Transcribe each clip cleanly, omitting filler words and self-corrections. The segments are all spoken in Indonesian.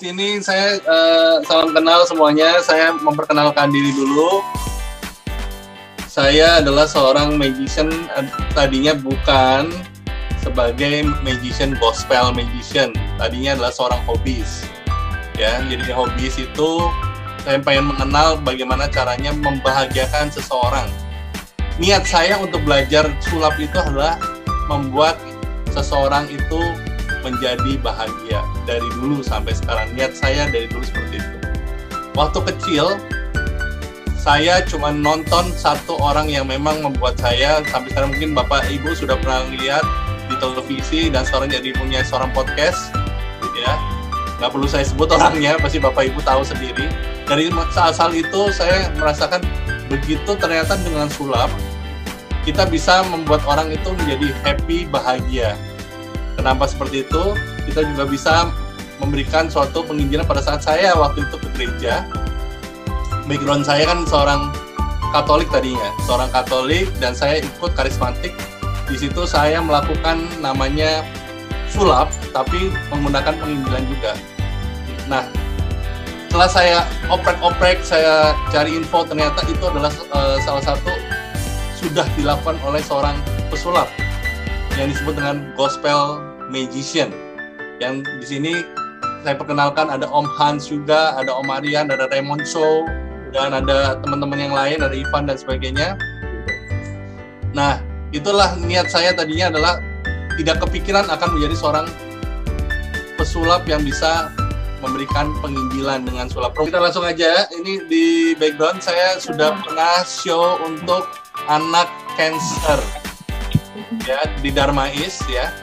sini saya salam kenal semuanya. Saya memperkenalkan diri dulu. Saya adalah seorang magician, tadinya bukan sebagai magician, gospel magician. Tadinya adalah seorang hobis. Ya, jadi hobis itu saya pengen mengenal bagaimana caranya membahagiakan seseorang. Niat saya untuk belajar sulap itu adalah membuat seseorang itu menjadi bahagia dari dulu sampai sekarang. Niat saya dari dulu seperti itu. Waktu kecil saya cuma nonton satu orang yang memang membuat saya sampai sekarang, mungkin Bapak Ibu sudah pernah lihat di televisi dan sekarang jadi punya seorang podcast, ya. Nggak perlu saya sebut orangnya, pasti Bapak Ibu tahu sendiri. Dari asal itu saya merasakan begitu ternyata dengan sulap kita bisa membuat orang itu menjadi happy, bahagia. Kenapa seperti itu? Kita juga bisa memberikan suatu penginjilan pada saat saya waktu itu ke gereja. Background saya kan seorang Katolik tadinya, seorang Katolik, dan saya ikut karismatik. Di situ saya melakukan namanya sulap, tapi menggunakan penginjilan juga. Nah, setelah saya oprek-oprek, saya cari info, ternyata itu adalah salah satu sudah dilakukan oleh seorang pesulap yang disebut dengan gospel magician. Yang di sini saya perkenalkan ada Om Hans juga, ada Om Marian, ada Raymond Show, dan ada teman-teman yang lain, ada Ivan dan sebagainya. Nah, itulah niat saya tadinya adalah tidak kepikiran akan menjadi seorang pesulap yang bisa memberikan penginjilan dengan sulap. Kita langsung aja, ini di background saya sudah pernah show untuk anak cancer ya di Darmais ya.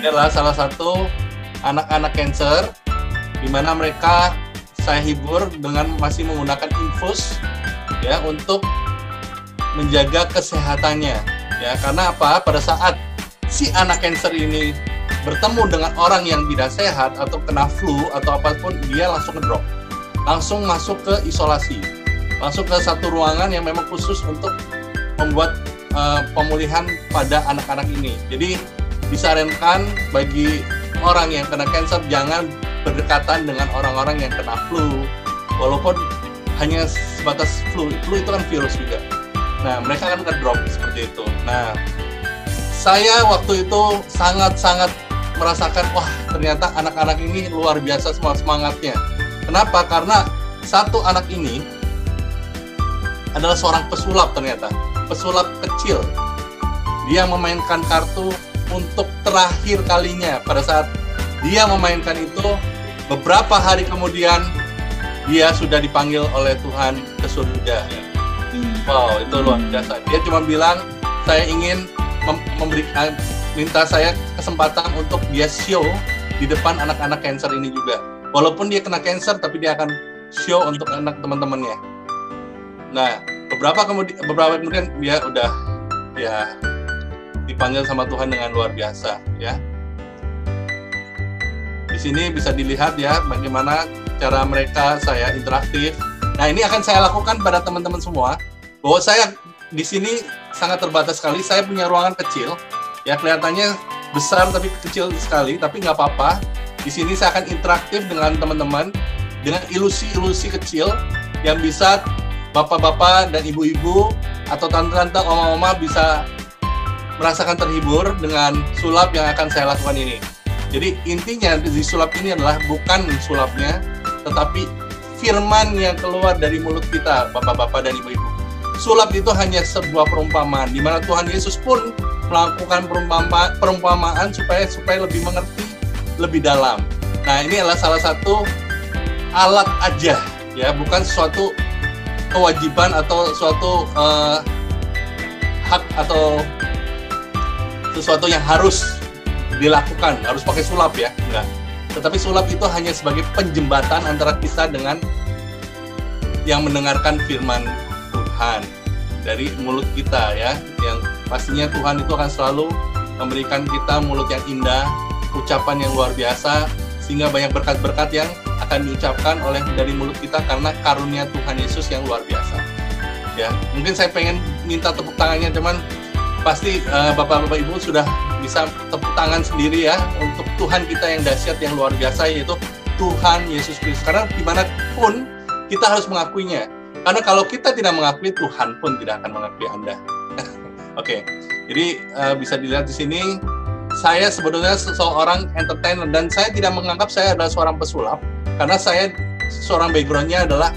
Ini adalah salah satu anak-anak cancer di mana mereka saya hibur dengan masih menggunakan infus ya untuk menjaga kesehatannya ya. Karena apa? Pada saat si anak cancer ini bertemu dengan orang yang tidak sehat atau kena flu atau apapun, dia langsung ngedrop, langsung masuk ke isolasi, masuk ke satu ruangan yang memang khusus untuk membuat pemulihan pada anak-anak ini. Jadi disarankan bagi orang yang kena cancer jangan berdekatan dengan orang-orang yang kena flu, walaupun hanya sebatas flu itu kan virus juga. Nah, mereka akan ngedrop seperti itu. Nah, saya waktu itu sangat-sangat merasakan, wah ternyata anak-anak ini luar biasa semangatnya. Kenapa? Karena satu anak ini adalah seorang pesulap ternyata. Pesulap kecil. Dia memainkan kartu untuk terakhir kalinya. Pada saat dia memainkan itu, beberapa hari kemudian dia sudah dipanggil oleh Tuhan ke surga. Wow, itu luar biasa. Dia cuma bilang, saya ingin minta saya kesempatan untuk dia show di depan anak-anak cancer ini juga. Walaupun dia kena cancer, tapi dia akan show untuk anak teman-temannya. Nah, beberapa kemudian dia udah ya dipanggil sama Tuhan dengan luar biasa ya. Di sini bisa dilihat ya bagaimana cara mereka saya interaktif. Nah, ini akan saya lakukan pada teman-teman semua. Bahwa saya di sini sangat terbatas sekali. Saya punya ruangan kecil ya, kelihatannya besar tapi kecil sekali, tapi nggak apa-apa. Di sini saya akan interaktif dengan teman-teman dengan ilusi-ilusi kecil yang bisa bapak-bapak dan ibu-ibu atau tante-tante, oma-oma bisa merasakan terhibur dengan sulap yang akan saya lakukan ini. Jadi intinya di sulap ini adalah bukan sulapnya, tetapi firman yang keluar dari mulut kita, bapak-bapak dan ibu-ibu. Sulap itu hanya sebuah perumpamaan, di mana Tuhan Yesus pun melakukan perumpamaan supaya lebih mengerti lebih dalam. Nah, ini adalah salah satu alat aja, ya, bukan suatu kewajiban atau suatu hak atau sesuatu yang harus dilakukan, harus pakai sulap ya, enggak. Tetapi sulap itu hanya sebagai penjembatan antara kita dengan yang mendengarkan firman Tuhan dari mulut kita ya, yang pastinya Tuhan itu akan selalu memberikan kita mulut yang indah, ucapan yang luar biasa, sehingga banyak berkat-berkat yang akan diucapkan oleh dari mulut kita karena karunia Tuhan Yesus yang luar biasa. Ya, mungkin saya pengen minta tepuk tangannya, cuman pasti Bapak-bapak Ibu sudah bisa tepuk tangan sendiri ya untuk Tuhan kita yang dahsyat, yang luar biasa, yaitu Tuhan Yesus Kristus. Karena dimanapun kita harus mengakuinya. Karena kalau kita tidak mengakui, Tuhan pun tidak akan mengakui Anda. Oke, jadi bisa dilihat di sini, saya sebetulnya seorang entertainer dan saya tidak menganggap saya adalah seorang pesulap, karena saya seorang backgroundnya adalah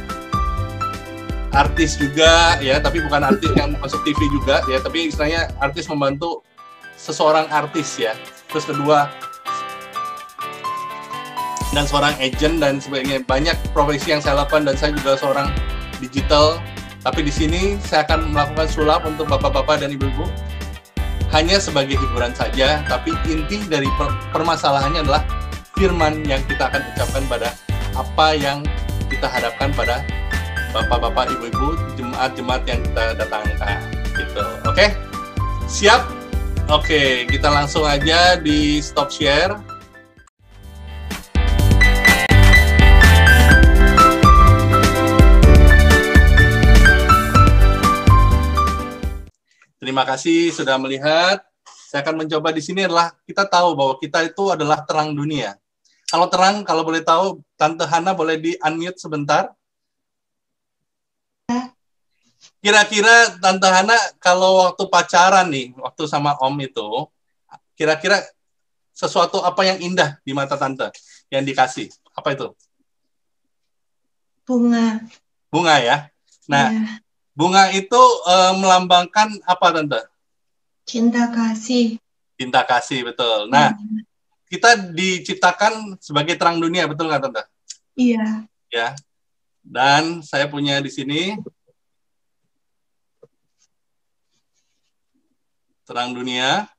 artis juga, ya, tapi bukan artis yang masuk TV juga, ya, tapi istilahnya artis membantu seseorang artis, ya. Terus kedua, dan seorang agent dan sebagainya, banyak profesi yang saya lakukan dan saya juga seorang digital. Tapi di sini saya akan melakukan sulap untuk bapak-bapak dan ibu-ibu hanya sebagai hiburan saja, tapi inti dari permasalahannya adalah firman yang kita akan ucapkan pada apa yang kita hadapkan pada bapak-bapak, ibu-ibu, jemaat-jemaat yang kita datangkan, gitu. Oke? Siap? Oke, kita langsung aja di stop share. Terima kasih sudah melihat. Saya akan mencoba di sini adalah kita tahu bahwa kita itu adalah terang dunia. Kalau terang, kalau boleh tahu, Tante Hana boleh di-unmute sebentar. Kira-kira Tante Hana kalau waktu pacaran nih, waktu sama Om itu, kira-kira sesuatu apa yang indah di mata Tante yang dikasih? Apa itu? Bunga. Bunga ya? Nah, Ya. Bunga itu melambangkan apa, Tante? Cinta kasih. Cinta kasih, betul. Nah, kita diciptakan sebagai terang dunia, betul nggak, Tante? Iya. Ya. Dan saya punya di sini terang dunia.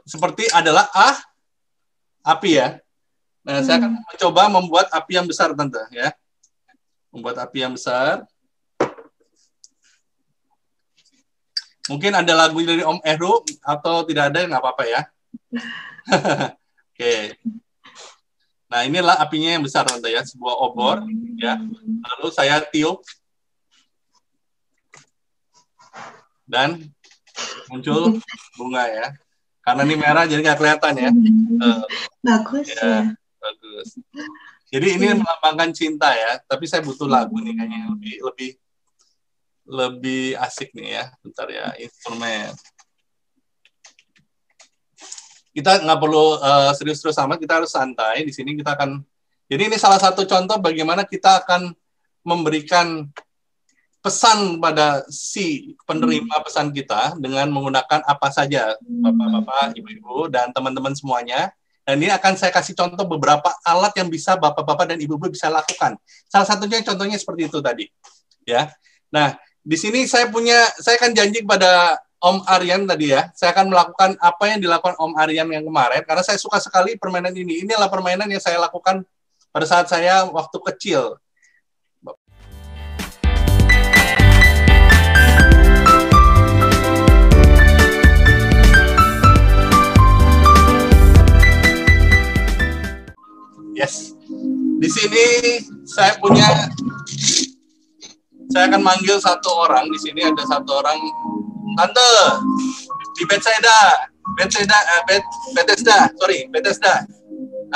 Seperti adalah api ya. Nah, saya akan mencoba membuat api yang besar, Tante, ya. Membuat api yang besar. Mungkin ada lagu dari Om Ehru atau tidak ada, nggak apa-apa ya. Oke. Nah, inilah apinya yang besar, Tante, ya. Sebuah obor, ya. Lalu saya tiup. Dan muncul bunga ya. Karena ini merah jadi nggak kelihatan ya. Bagus ya. Bagus. Jadi ini melambangkan cinta ya. Tapi saya butuh lagu nih kayaknya lebih asik nih ya. Bentar ya, instrumen. Kita nggak perlu serius-serius amat, kita harus santai. Di sini kita akan. Jadi ini salah satu contoh bagaimana kita akan memberikan pesan pada si penerima pesan kita dengan menggunakan apa saja, bapak-bapak, ibu-ibu, dan teman-teman semuanya. Dan ini akan saya kasih contoh beberapa alat yang bisa bapak-bapak dan ibu-ibu bisa lakukan. Salah satunya contohnya seperti itu tadi, ya. Nah, di sini saya akan janji kepada Om Aryan tadi ya, saya akan melakukan apa yang dilakukan Om Aryan yang kemarin, karena saya suka sekali permainan ini. Inilah permainan yang saya lakukan pada saat saya waktu kecil. Yes. Di sini saya akan manggil satu orang. Di sini ada satu orang, Tante di Bethesda.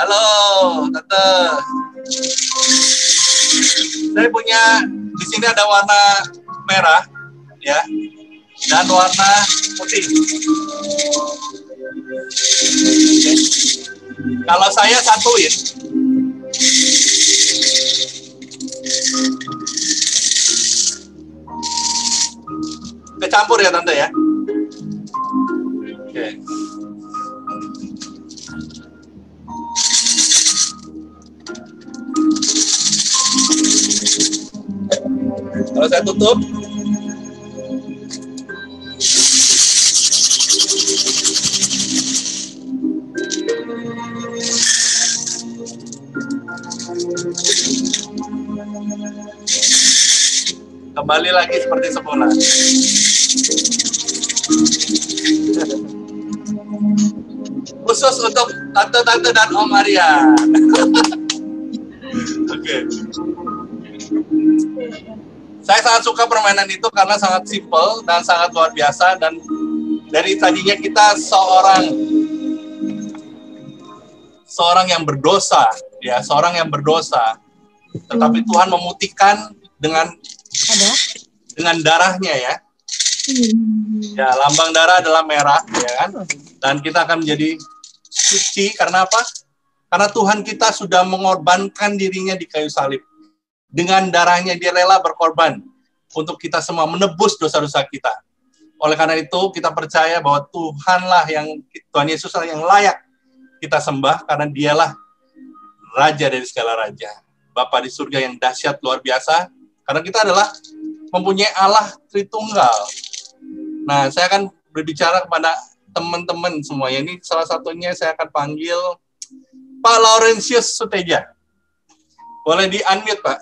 Halo, Tante. Saya punya di sini ada warna merah, ya, dan warna putih. Okay. Kalau saya satuin, kecampur ya Tante ya. Oke. Kalau saya tutup, kembali lagi seperti semula. Khusus untuk tante-tante dan Om Arya. Oke. Saya sangat suka permainan itu karena sangat simple dan sangat luar biasa, dan dari tadinya kita seorang yang berdosa, ya, seorang yang berdosa. Tetapi Tuhan memutihkan dengan darahnya, ya. Ya, lambang darah adalah merah, ya kan? Dan kita akan menjadi suci karena apa? Karena Tuhan kita sudah mengorbankan dirinya di kayu salib. Dengan darahnya dia rela berkorban untuk kita semua, menebus dosa-dosa kita. Oleh karena itu kita percaya bahwa Tuhan Yesuslah yang layak kita sembah, karena dialah Raja dari segala raja, Bapa di surga yang dahsyat luar biasa, karena kita adalah mempunyai Allah Tritunggal. Nah, saya akan berbicara kepada teman-teman semuanya. Ini salah satunya saya akan panggil Pak Laurentius Suteja. Boleh di-unmute, Pak?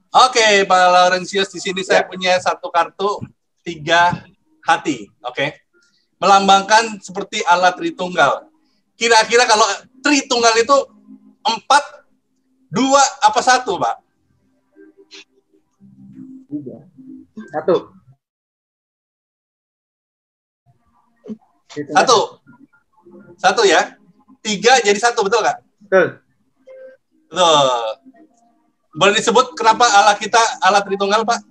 Oke, Pak Laurentius, di sini saya punya satu kartu 3 hati. Oke. Melambangkan seperti Allah Tritunggal. Kira-kira kalau Tritunggal itu 4, 2, apa 1, Pak? 1. 1 ya. 3 jadi 1, betul nggak? Betul. Betul. Boleh disebut kenapa Allah kita Allah Tritunggal, Pak?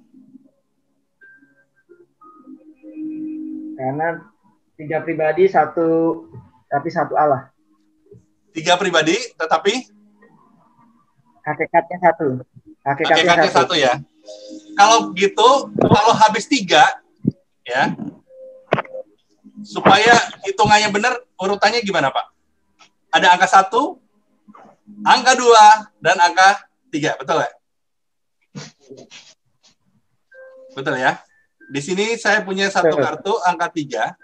Karena 3 pribadi, tapi satu Allah. 3 pribadi, tetapi Hakikatnya satu. Hakikatnya satu ya. Kalau gitu, kalau habis 3, ya, supaya hitungannya benar, urutannya gimana, Pak? Ada angka 1, angka 2, dan angka 3, betul ya? Betul ya? Di sini saya punya satu kartu, angka 3,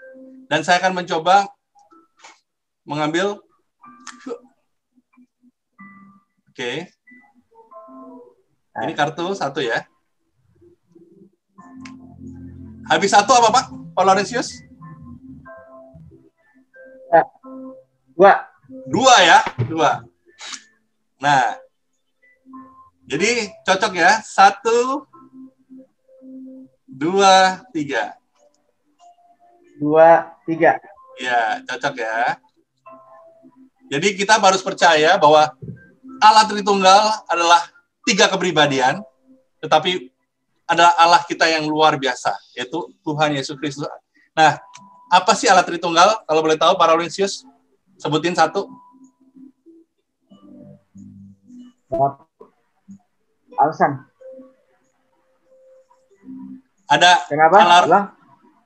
dan saya akan mencoba mengambil. Oke. Ini kartu 1 ya. Habis 1 apa, Pak? Pak Laurentius? 2 ya, 2. Nah, jadi cocok ya, 1, 2, 3. 2, 3. Ya, cocok ya. Jadi kita harus percaya bahwa Allah Tritunggal adalah 3 kepribadian, tetapi adalah Allah kita yang luar biasa, yaitu Tuhan Yesus Kristus. Nah, apa sih Allah Tritunggal? Kalau boleh tahu, Pak Laurentius, sebutin 1. Alasan. Ada. Kenapa?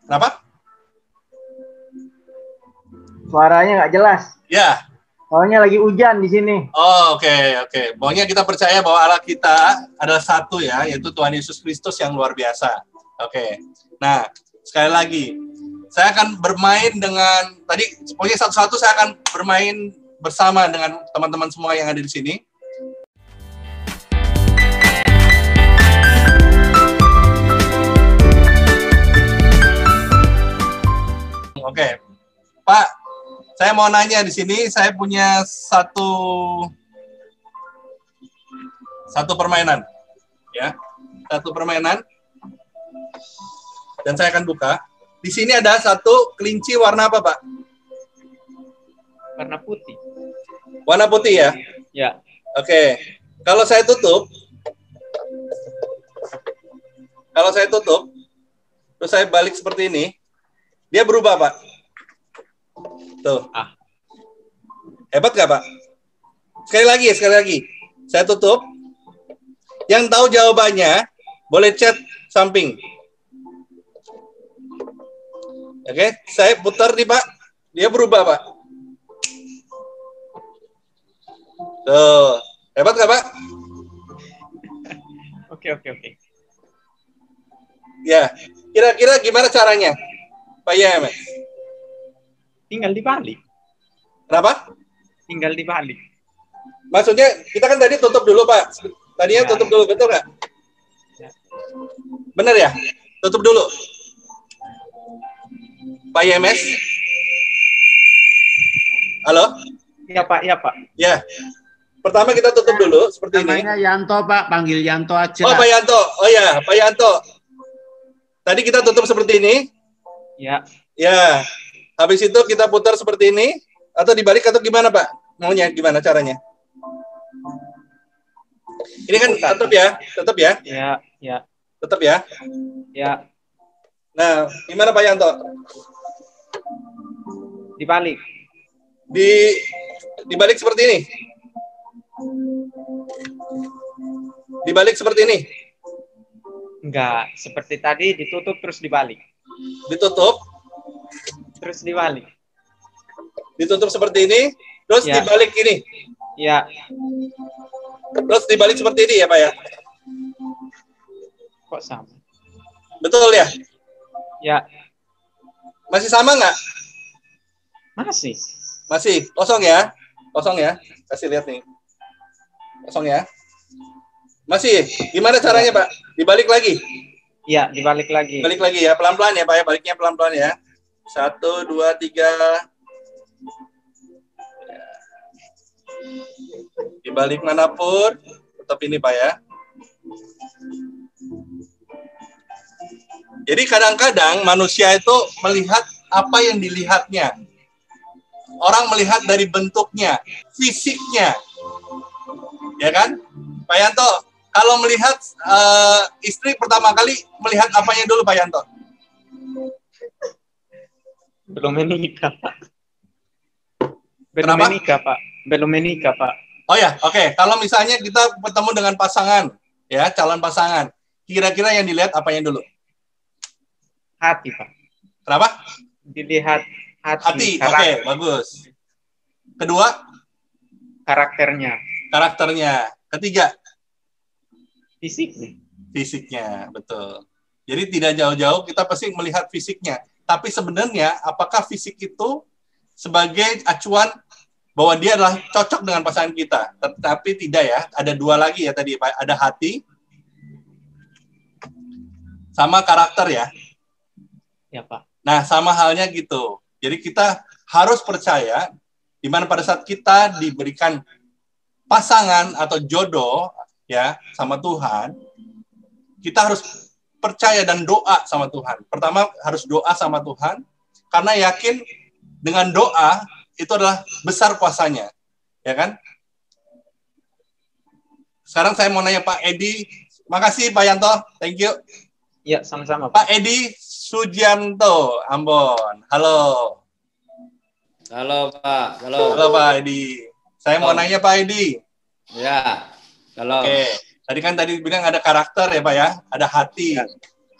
Kenapa? Suaranya nggak jelas. Ya. Soalnya lagi hujan di sini. Oh, oke. Pokoknya kita percaya bahwa Allah kita adalah 1 ya, yaitu Tuhan Yesus Kristus yang luar biasa. Oke. Nah, sekali lagi, saya akan bermain dengan, tadi pokoknya satu-satu saya akan bermain bersama dengan teman-teman semua yang ada di sini. Oke. Pak, saya mau nanya di sini, saya punya satu permainan, ya, satu permainan, dan saya akan buka. Di sini ada satu kelinci warna apa, Pak? Warna putih. Warna putih ya? Ya. Oke. Kalau saya tutup, terus saya balik seperti ini, dia berubah, Pak. Tuh. Hebat nggak, Pak? Sekali lagi. Saya tutup. Yang tahu jawabannya, boleh chat samping. Oke, saya putar nih, Pak. Dia berubah, Pak. Tuh. Hebat nggak, Pak? Oke. Ya. Kira-kira gimana caranya, Pak Yemes? Tinggal dibalik. Kenapa? Tinggal dibalik. Maksudnya, kita kan tadi tutup dulu, Pak. Tadinya tutup dulu, betul nggak? Benar ya? Tutup dulu. Pak YMS? Halo? Iya, Pak. Ya. Pertama kita tutup dulu, seperti ini. Namanya Yanto, Pak. Panggil Yanto aja. Oh, Pak Yanto. Oh ya, Pak Yanto. Tadi kita tutup seperti ini. Ya. Ya. Habis itu kita putar seperti ini, atau dibalik atau gimana Pak? Maunya gimana caranya? Ini kan tetap ya? Ya. Tetap ya? Ya. Nah, gimana Pak Yanto? Dibalik. Dibalik seperti ini. Dibalik seperti ini. Enggak, seperti tadi ditutup terus dibalik. Ditutup. Terus dibalik. Ditutup seperti ini, terus Ya. dibalik ini. Ya. Terus dibalik seperti ini ya Pak ya? Kok sama? Betul ya? Ya. Masih sama nggak? Masih. Masih. Kosong ya? Kosong ya? Kasih lihat nih. Kosong ya? Masih. Gimana caranya Pak? Dibalik lagi? Ya, dibalik lagi. Balik lagi ya, pelan-pelan ya Pak ya, baliknya pelan-pelan ya. 1, 2, 3. Dibalik manapun, tetap ini Pak ya. Jadi kadang-kadang manusia itu melihat apa yang dilihatnya. Orang melihat dari bentuknya, fisiknya. Ya kan? Pak Yanto, kalau melihat istri pertama kali melihat apanya dulu Pak Yanto? Belum menikah, Pak. Belum Kenapa? menikah, Pak. Belum menikah, Pak. Oh ya, oke. Kalau misalnya kita bertemu dengan pasangan, ya calon pasangan, kira-kira yang dilihat apanya dulu? Hati, Pak. Kenapa? Dilihat Hati. hati. Oke, bagus. Kedua, Karakternya. karakternya. Ketiga, Fisik. fisiknya. Betul. Jadi tidak jauh-jauh kita pasti melihat fisiknya. Tapi sebenarnya apakah fisik itu sebagai acuan bahwa dia adalah cocok dengan pasangan kita? Tetapi tidak ya. Ada dua lagi ya tadi Pak. Ada hati sama karakter ya. Ya, Pak. Nah, sama halnya gitu. Jadi kita harus percaya di mana pada saat kita diberikan pasangan atau jodoh ya sama Tuhan, kita harus percaya dan doa sama Tuhan. Pertama harus doa sama Tuhan karena yakin dengan doa itu adalah besar kuasanya. Ya kan? Sekarang saya mau nanya Pak Edi. Makasih Pak Yanto. Thank you. Ya, sama-sama, Pak. Pak Edi Sujianto, Ambon. Halo. Halo Pak, halo. Halo Pak Edi. Saya mau nanya Pak Edi. Ya, halo. Oke. Tadi bilang ada karakter ya Pak ya, ada hati. Ya.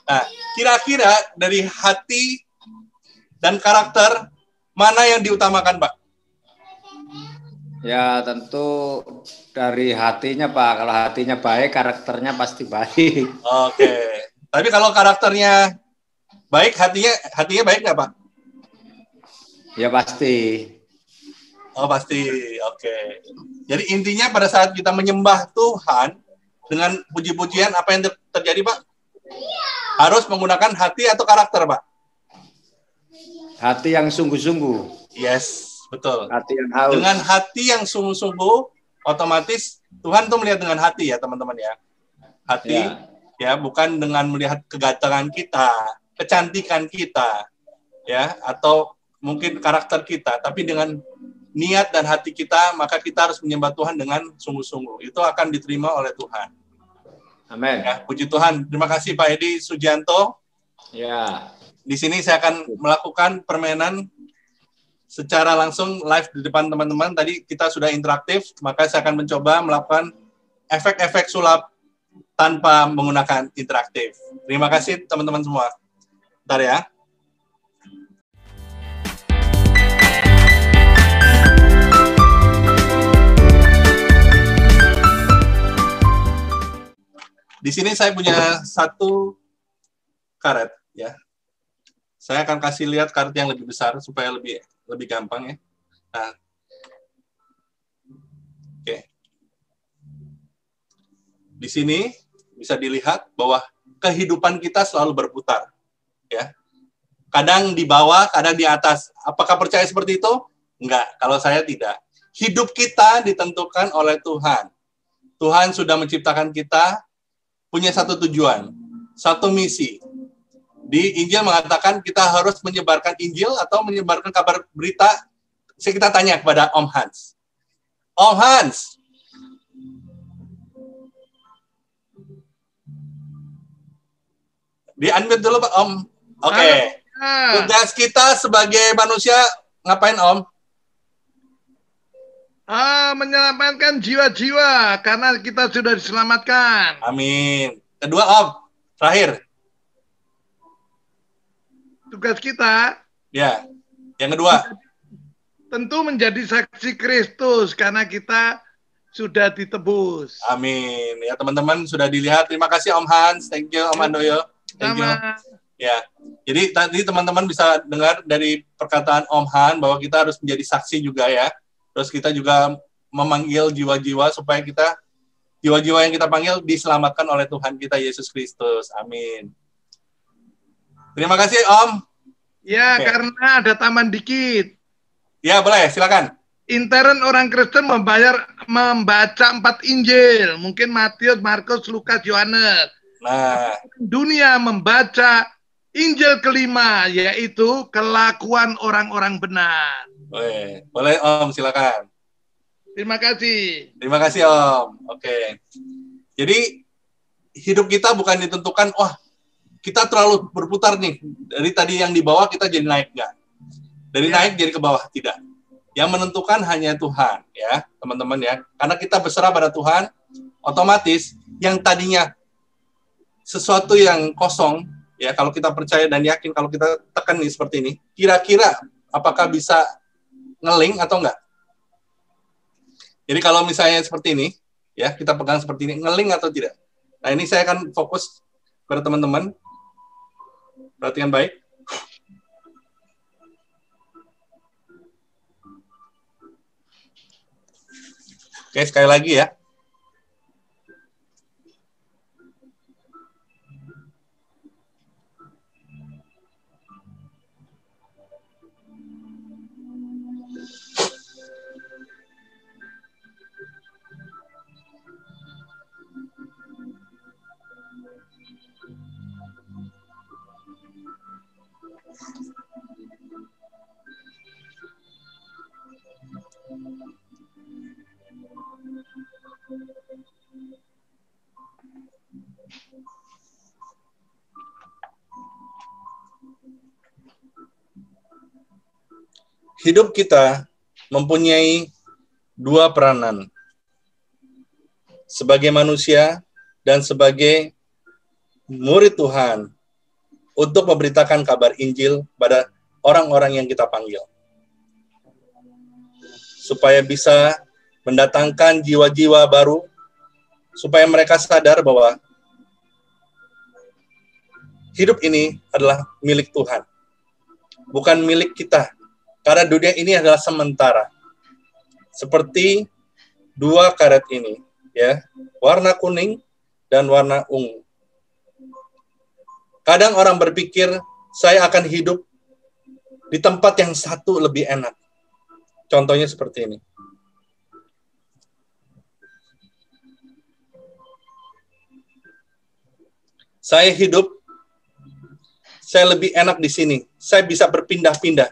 Nah, kira-kira dari hati dan karakter mana yang diutamakan Pak? Ya tentu dari hatinya Pak. Kalau hatinya baik, karakternya pasti baik. Oke. Tapi kalau karakternya baik, hatinya baik nggak Pak? Ya pasti. Oh pasti. Oke. Jadi intinya pada saat kita menyembah Tuhan dengan puji-pujian apa yang terjadi Pak? Harus menggunakan hati atau karakter Pak? Hati yang sungguh-sungguh. Yes, betul. Hati yang haus. Dengan hati yang sungguh-sungguh, otomatis Tuhan tuh melihat dengan hati ya teman-teman ya. Hati ya bukan dengan melihat kegatangan kita, kecantikan kita, ya atau mungkin karakter kita, tapi dengan niat dan hati kita, maka kita harus menyembah Tuhan dengan sungguh-sungguh. Itu akan diterima oleh Tuhan. Amin. Ya, puji Tuhan. Terima kasih Pak Edi Sujianto. Ya. Di sini saya akan melakukan permainan secara langsung live di depan teman-teman. Tadi kita sudah interaktif, maka saya akan mencoba melakukan efek-efek sulap tanpa menggunakan interaktif. Terima kasih teman-teman semua. Bentar ya. Di sini saya punya satu karet ya. Saya akan kasih lihat karet yang lebih besar supaya lebih gampang ya. Nah. Oke. Di sini bisa dilihat bahwa kehidupan kita selalu berputar ya. Kadang di bawah, kadang di atas. Apakah percaya seperti itu? Enggak, kalau saya tidak. Hidup kita ditentukan oleh Tuhan. Tuhan sudah menciptakan kita punya satu tujuan, satu misi. Di Injil mengatakan kita harus menyebarkan Injil atau menyebarkan kabar berita. Kita tanya kepada Om Hans. Om Hans, di-unmute dulu Pak Om. Oke. Tugas kita sebagai manusia ngapain Om? Menyelamatkan jiwa-jiwa karena kita sudah diselamatkan. Amin. Kedua Om, terakhir. Tugas kita. Ya. Yang kedua. Tentu menjadi saksi Kristus karena kita sudah ditebus. Amin. Ya teman-teman sudah dilihat. Terima kasih Om Hans. Thank you Om Handoyo. Thank you. Ya. Jadi tadi teman-teman bisa dengar dari perkataan Om Han bahwa kita harus menjadi saksi juga ya. Terus kita juga memanggil jiwa-jiwa supaya jiwa-jiwa yang kita panggil diselamatkan oleh Tuhan kita Yesus Kristus. Amin. Terima kasih Om. Ya, karena ada tambahan dikit. Ya, boleh, silakan. Intern orang Kristen membaca 4 Injil, mungkin Matius, Markus, Lukas, Yohanes. Nah, dunia membaca Injil kelima, yaitu kelakuan orang-orang benar. Boleh Om, silakan. Terima kasih. Terima kasih Om. Oke. Jadi hidup kita bukan ditentukan, kita terlalu berputar nih. Dari tadi yang di bawah kita jadi naik nggak? Dari naik jadi ke bawah, tidak. Yang menentukan hanya Tuhan, ya teman-teman ya. Karena kita berserah pada Tuhan, otomatis yang tadinya sesuatu yang kosong, ya kalau kita percaya dan yakin, kalau kita tekan nih seperti ini, kira-kira apakah bisa ngeling atau enggak? Jadi kalau misalnya seperti ini, ya kita pegang seperti ini, ngeling atau tidak? Nah ini saya akan fokus pada teman-teman. Perhatikan baik. Oke, sekali lagi ya. Hidup kita mempunyai 2 peranan. Sebagai manusia dan sebagai murid Tuhan untuk memberitakan kabar Injil pada orang-orang yang kita panggil. Supaya bisa mendatangkan jiwa-jiwa baru, supaya mereka sadar bahwa hidup ini adalah milik Tuhan, bukan milik kita. Karena dunia ini adalah sementara. Seperti 2 karet ini, ya, warna kuning dan warna ungu. Kadang orang berpikir, saya akan hidup di tempat yang satu lebih enak. Contohnya seperti ini. Saya hidup, saya lebih enak di sini. Saya bisa berpindah-pindah.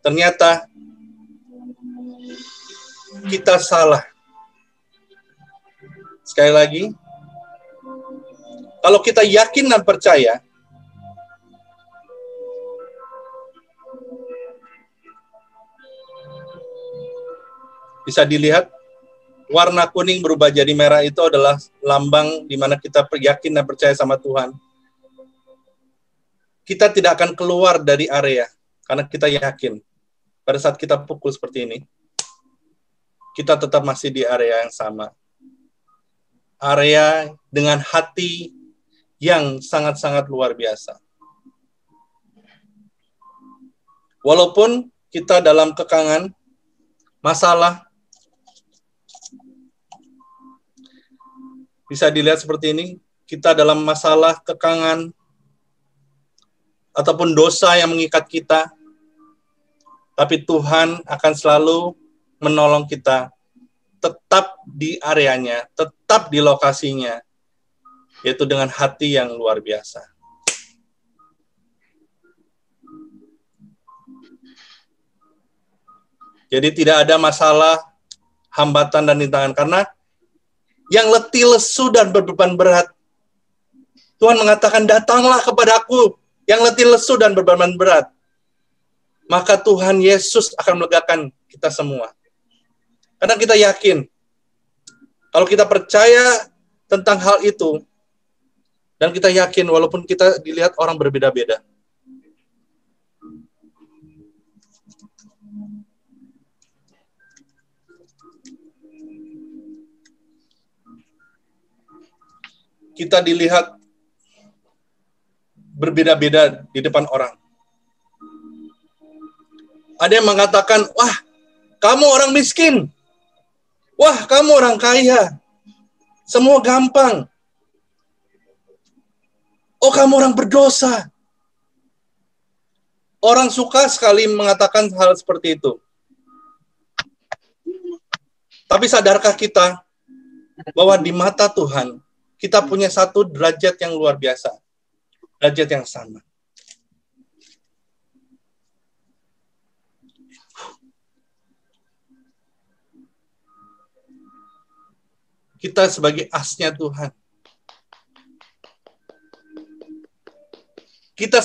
Ternyata kita salah. Sekali lagi, kalau kita yakin dan percaya, bisa dilihat warna kuning berubah jadi merah itu adalah lambang di mana kita yakin dan percaya sama Tuhan. Kita tidak akan keluar dari area karena kita yakin. Pada saat kita pukul seperti ini, kita tetap masih di area yang sama. Area dengan hati yang sangat-sangat luar biasa. Walaupun kita dalam kekangan, masalah, bisa dilihat seperti ini, kita dalam masalah, kekangan, ataupun dosa yang mengikat kita, tapi Tuhan akan selalu menolong kita tetap di areanya, tetap di lokasinya, yaitu dengan hati yang luar biasa. Jadi tidak ada masalah, hambatan dan rintangan. Karena yang letih, lesu, dan berbeban berat, Tuhan mengatakan, datanglah kepadaku, yang letih, lesu, dan berbeban berat. Maka Tuhan Yesus akan melegakan kita semua. Karena kita yakin, kalau kita percaya tentang hal itu, dan kita yakin walaupun kita dilihat orang berbeda-beda, kita dilihat berbeda-beda di depan orang. Ada yang mengatakan, wah, kamu orang miskin. Wah, kamu orang kaya. Semua gampang. Oh, kamu orang berdosa. Orang suka sekali mengatakan hal seperti itu. Tapi sadarkah kita bahwa di mata Tuhan, kita punya satu derajat yang luar biasa. Derajat yang sama. Kita sebagai asnya Tuhan. Kita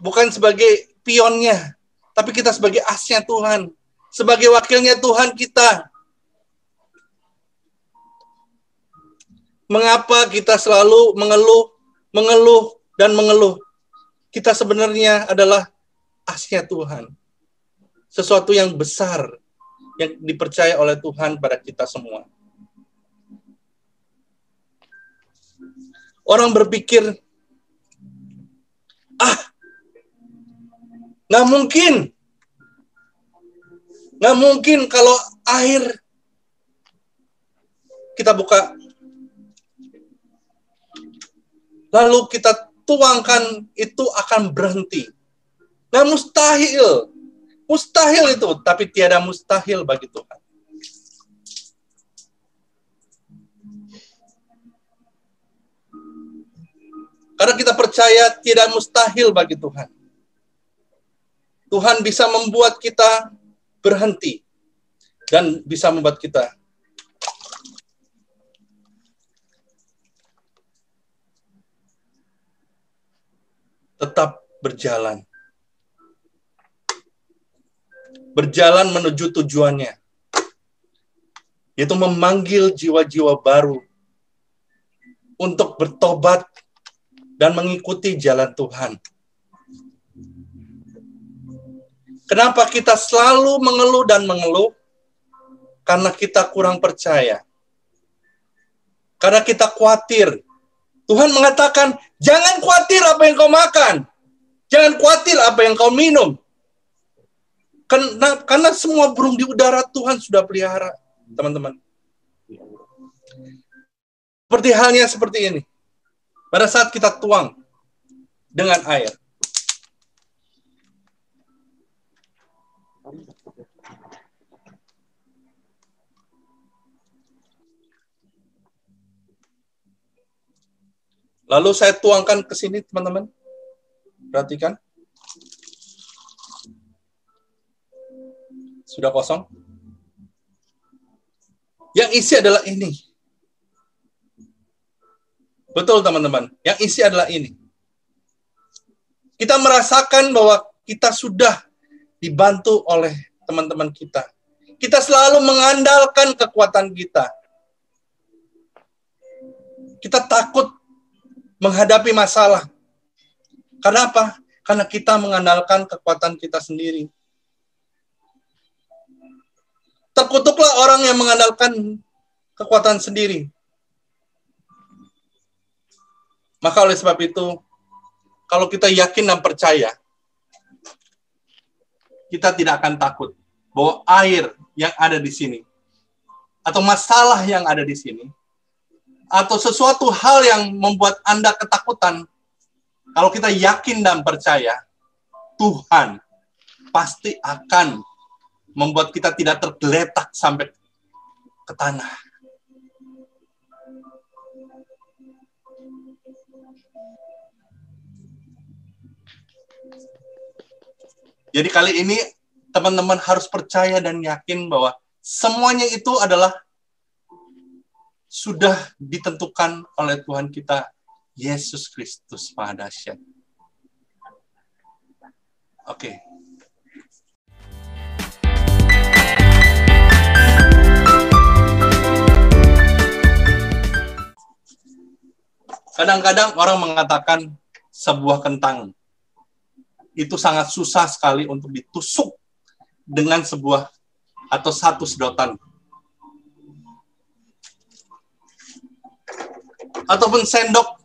bukan sebagai pionnya, tapi kita sebagai asnya Tuhan. Sebagai wakilnya Tuhan kita. Mengapa kita selalu mengeluh, dan mengeluh? Kita sebenarnya adalah asnya Tuhan. Sesuatu yang besar yang dipercaya oleh Tuhan pada kita semua. Orang berpikir, nggak mungkin kalau air kita buka, lalu kita tuangkan, itu akan berhenti. Nah, mustahil itu, tapi tiada mustahil bagi Tuhan. Karena kita percaya tidak mustahil bagi Tuhan. Tuhan bisa membuat kita berhenti dan bisa membuat kita tetap berjalan. Berjalan menuju tujuannya, yaitu memanggil jiwa-jiwa baru untuk bertobat dan mengikuti jalan Tuhan. Kenapa kita selalu mengeluh dan mengeluh? Karena kita kurang percaya. Karena kita khawatir. Tuhan mengatakan, jangan khawatir apa yang kau makan. Jangan khawatir apa yang kau minum. Karena semua burung di udara Tuhan sudah pelihara, teman-teman. Seperti halnya seperti ini. Pada saat kita tuang dengan air. Lalu saya tuangkan ke sini, teman-teman. Perhatikan. Sudah kosong. Yang isi adalah ini. Betul, teman-teman. Yang isi adalah ini. Kita merasakan bahwa kita sudah dibantu oleh teman-teman kita. Kita selalu mengandalkan kekuatan kita. Kita takut menghadapi masalah. Karena apa? Karena kita mengandalkan kekuatan kita sendiri. Terkutuklah orang yang mengandalkan kekuatan sendiri. Maka oleh sebab itu, kalau kita yakin dan percaya, kita tidak akan takut bahwa air yang ada di sini, atau masalah yang ada di sini, atau sesuatu hal yang membuat Anda ketakutan, kalau kita yakin dan percaya, Tuhan pasti akan membuat kita tidak tergeletak sampai ke tanah. Jadi kali ini teman-teman harus percaya dan yakin bahwa semuanya itu adalah sudah ditentukan oleh Tuhan kita, Yesus Kristus Maha Dahsyat. Oke. Kadang-kadang orang mengatakan sebuah kentang itu sangat susah sekali untuk ditusuk dengan sebuah atau satu sedotan. Ataupun sendok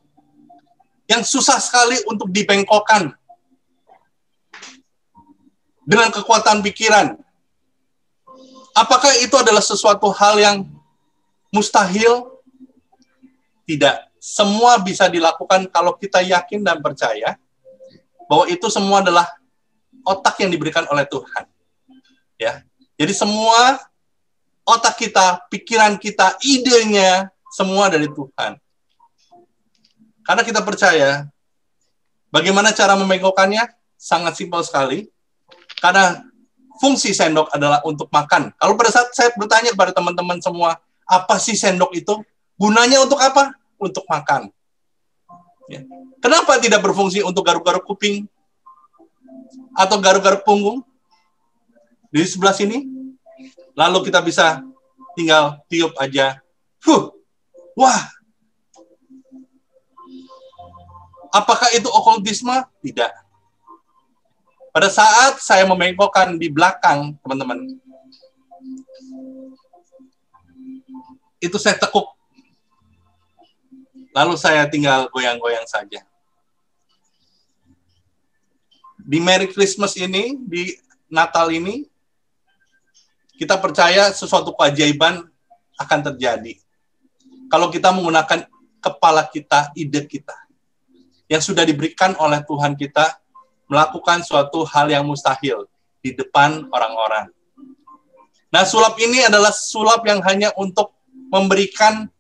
yang susah sekali untuk dibengkokkan dengan kekuatan pikiran. Apakah itu adalah sesuatu hal yang mustahil? Tidak. Semua bisa dilakukan kalau kita yakin dan percaya bahwa itu semua adalah otak yang diberikan oleh Tuhan. Ya. Jadi semua otak kita, pikiran kita, idenya semua dari Tuhan. Karena kita percaya, bagaimana cara membengkokkannya? Sangat simpel sekali. Karena fungsi sendok adalah untuk makan. Kalau pada saat saya bertanya kepada teman-teman semua, apa sih sendok itu? Gunanya untuk apa? Untuk makan. Ya. Kenapa tidak berfungsi untuk garuk-garuk kuping? Atau garuk-garuk punggung? Di sebelah sini? Lalu kita bisa tinggal tiup aja. Wah! Apakah itu okultisme? Tidak. Pada saat saya membengkokkan di belakang, teman-teman, itu saya tekuk. Lalu saya tinggal goyang-goyang saja. Di Merry Christmas ini, di Natal ini, kita percaya sesuatu keajaiban akan terjadi. Kalau kita menggunakan kepala kita, ide kita, yang sudah diberikan oleh Tuhan kita, melakukan suatu hal yang mustahil di depan orang-orang. Nah, sulap ini adalah sulap yang hanya untuk memberikan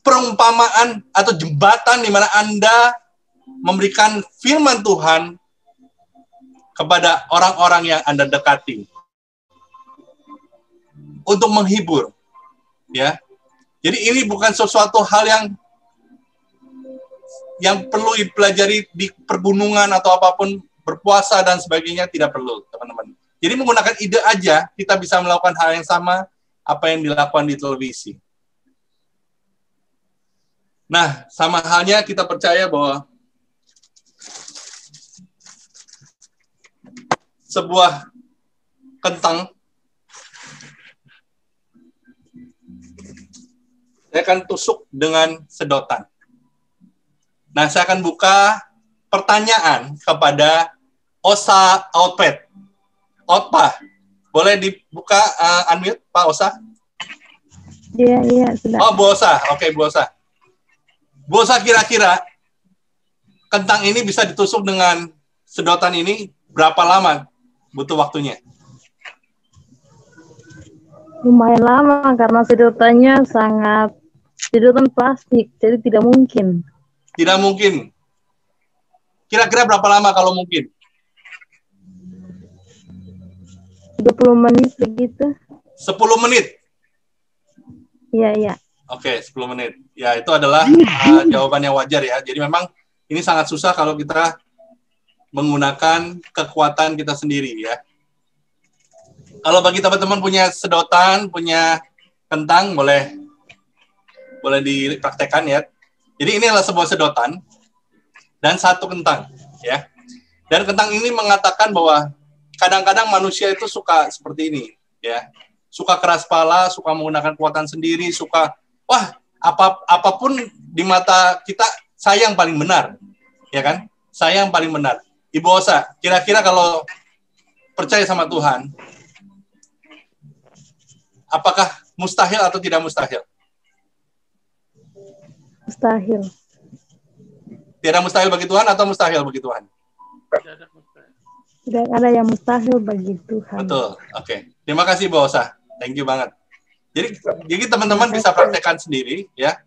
perumpamaan atau jembatan di mana Anda memberikan firman Tuhan kepada orang-orang yang Anda dekati untuk menghibur, ya. Jadi ini bukan sesuatu hal yang perlu dipelajari di pergunungan atau apapun, berpuasa dan sebagainya, tidak perlu, teman-teman. Jadi menggunakan ide aja kita bisa melakukan hal yang sama apa yang dilakukan di televisi. Nah, sama halnya kita percaya bahwa sebuah kentang, saya akan tusuk dengan sedotan. Nah, saya akan buka pertanyaan kepada Osa Outpad. Otpa, boleh dibuka unmute, Pak Osa? Iya, sudah. Oh, Bu Osa. Oke, Bu Osa. Bu Osa, kira-kira kentang ini bisa ditusuk dengan sedotan ini berapa lama butuh waktunya? Lumayan lama karena sedotannya sedotan plastik, jadi tidak mungkin. Tidak mungkin. Kira-kira berapa lama kalau mungkin? 30 menit begitu. 10 menit? Iya. Oke, 10 menit. Ya, itu adalah jawaban yang wajar ya. Jadi memang ini sangat susah kalau kita menggunakan kekuatan kita sendiri ya. Kalau bagi teman-teman punya sedotan, punya kentang, boleh dipraktekkan ya. Jadi ini adalah sebuah sedotan dan satu kentang ya. Dan kentang ini mengatakan bahwa kadang-kadang manusia itu suka seperti ini ya. Suka keras kepala, suka menggunakan kekuatan sendiri, suka apapun di mata kita saya yang paling benar. Ya kan? Saya yang paling benar. Ibu Osa, kira-kira kalau percaya sama Tuhan, apakah mustahil atau tidak mustahil? Mustahil. Tidak mustahil bagi Tuhan atau mustahil bagi Tuhan? Tidak ada yang mustahil bagi Tuhan. Betul. Oke. Terima kasih Bu Osa. Thank you banget. Jadi teman-teman bisa praktekkan sendiri ya.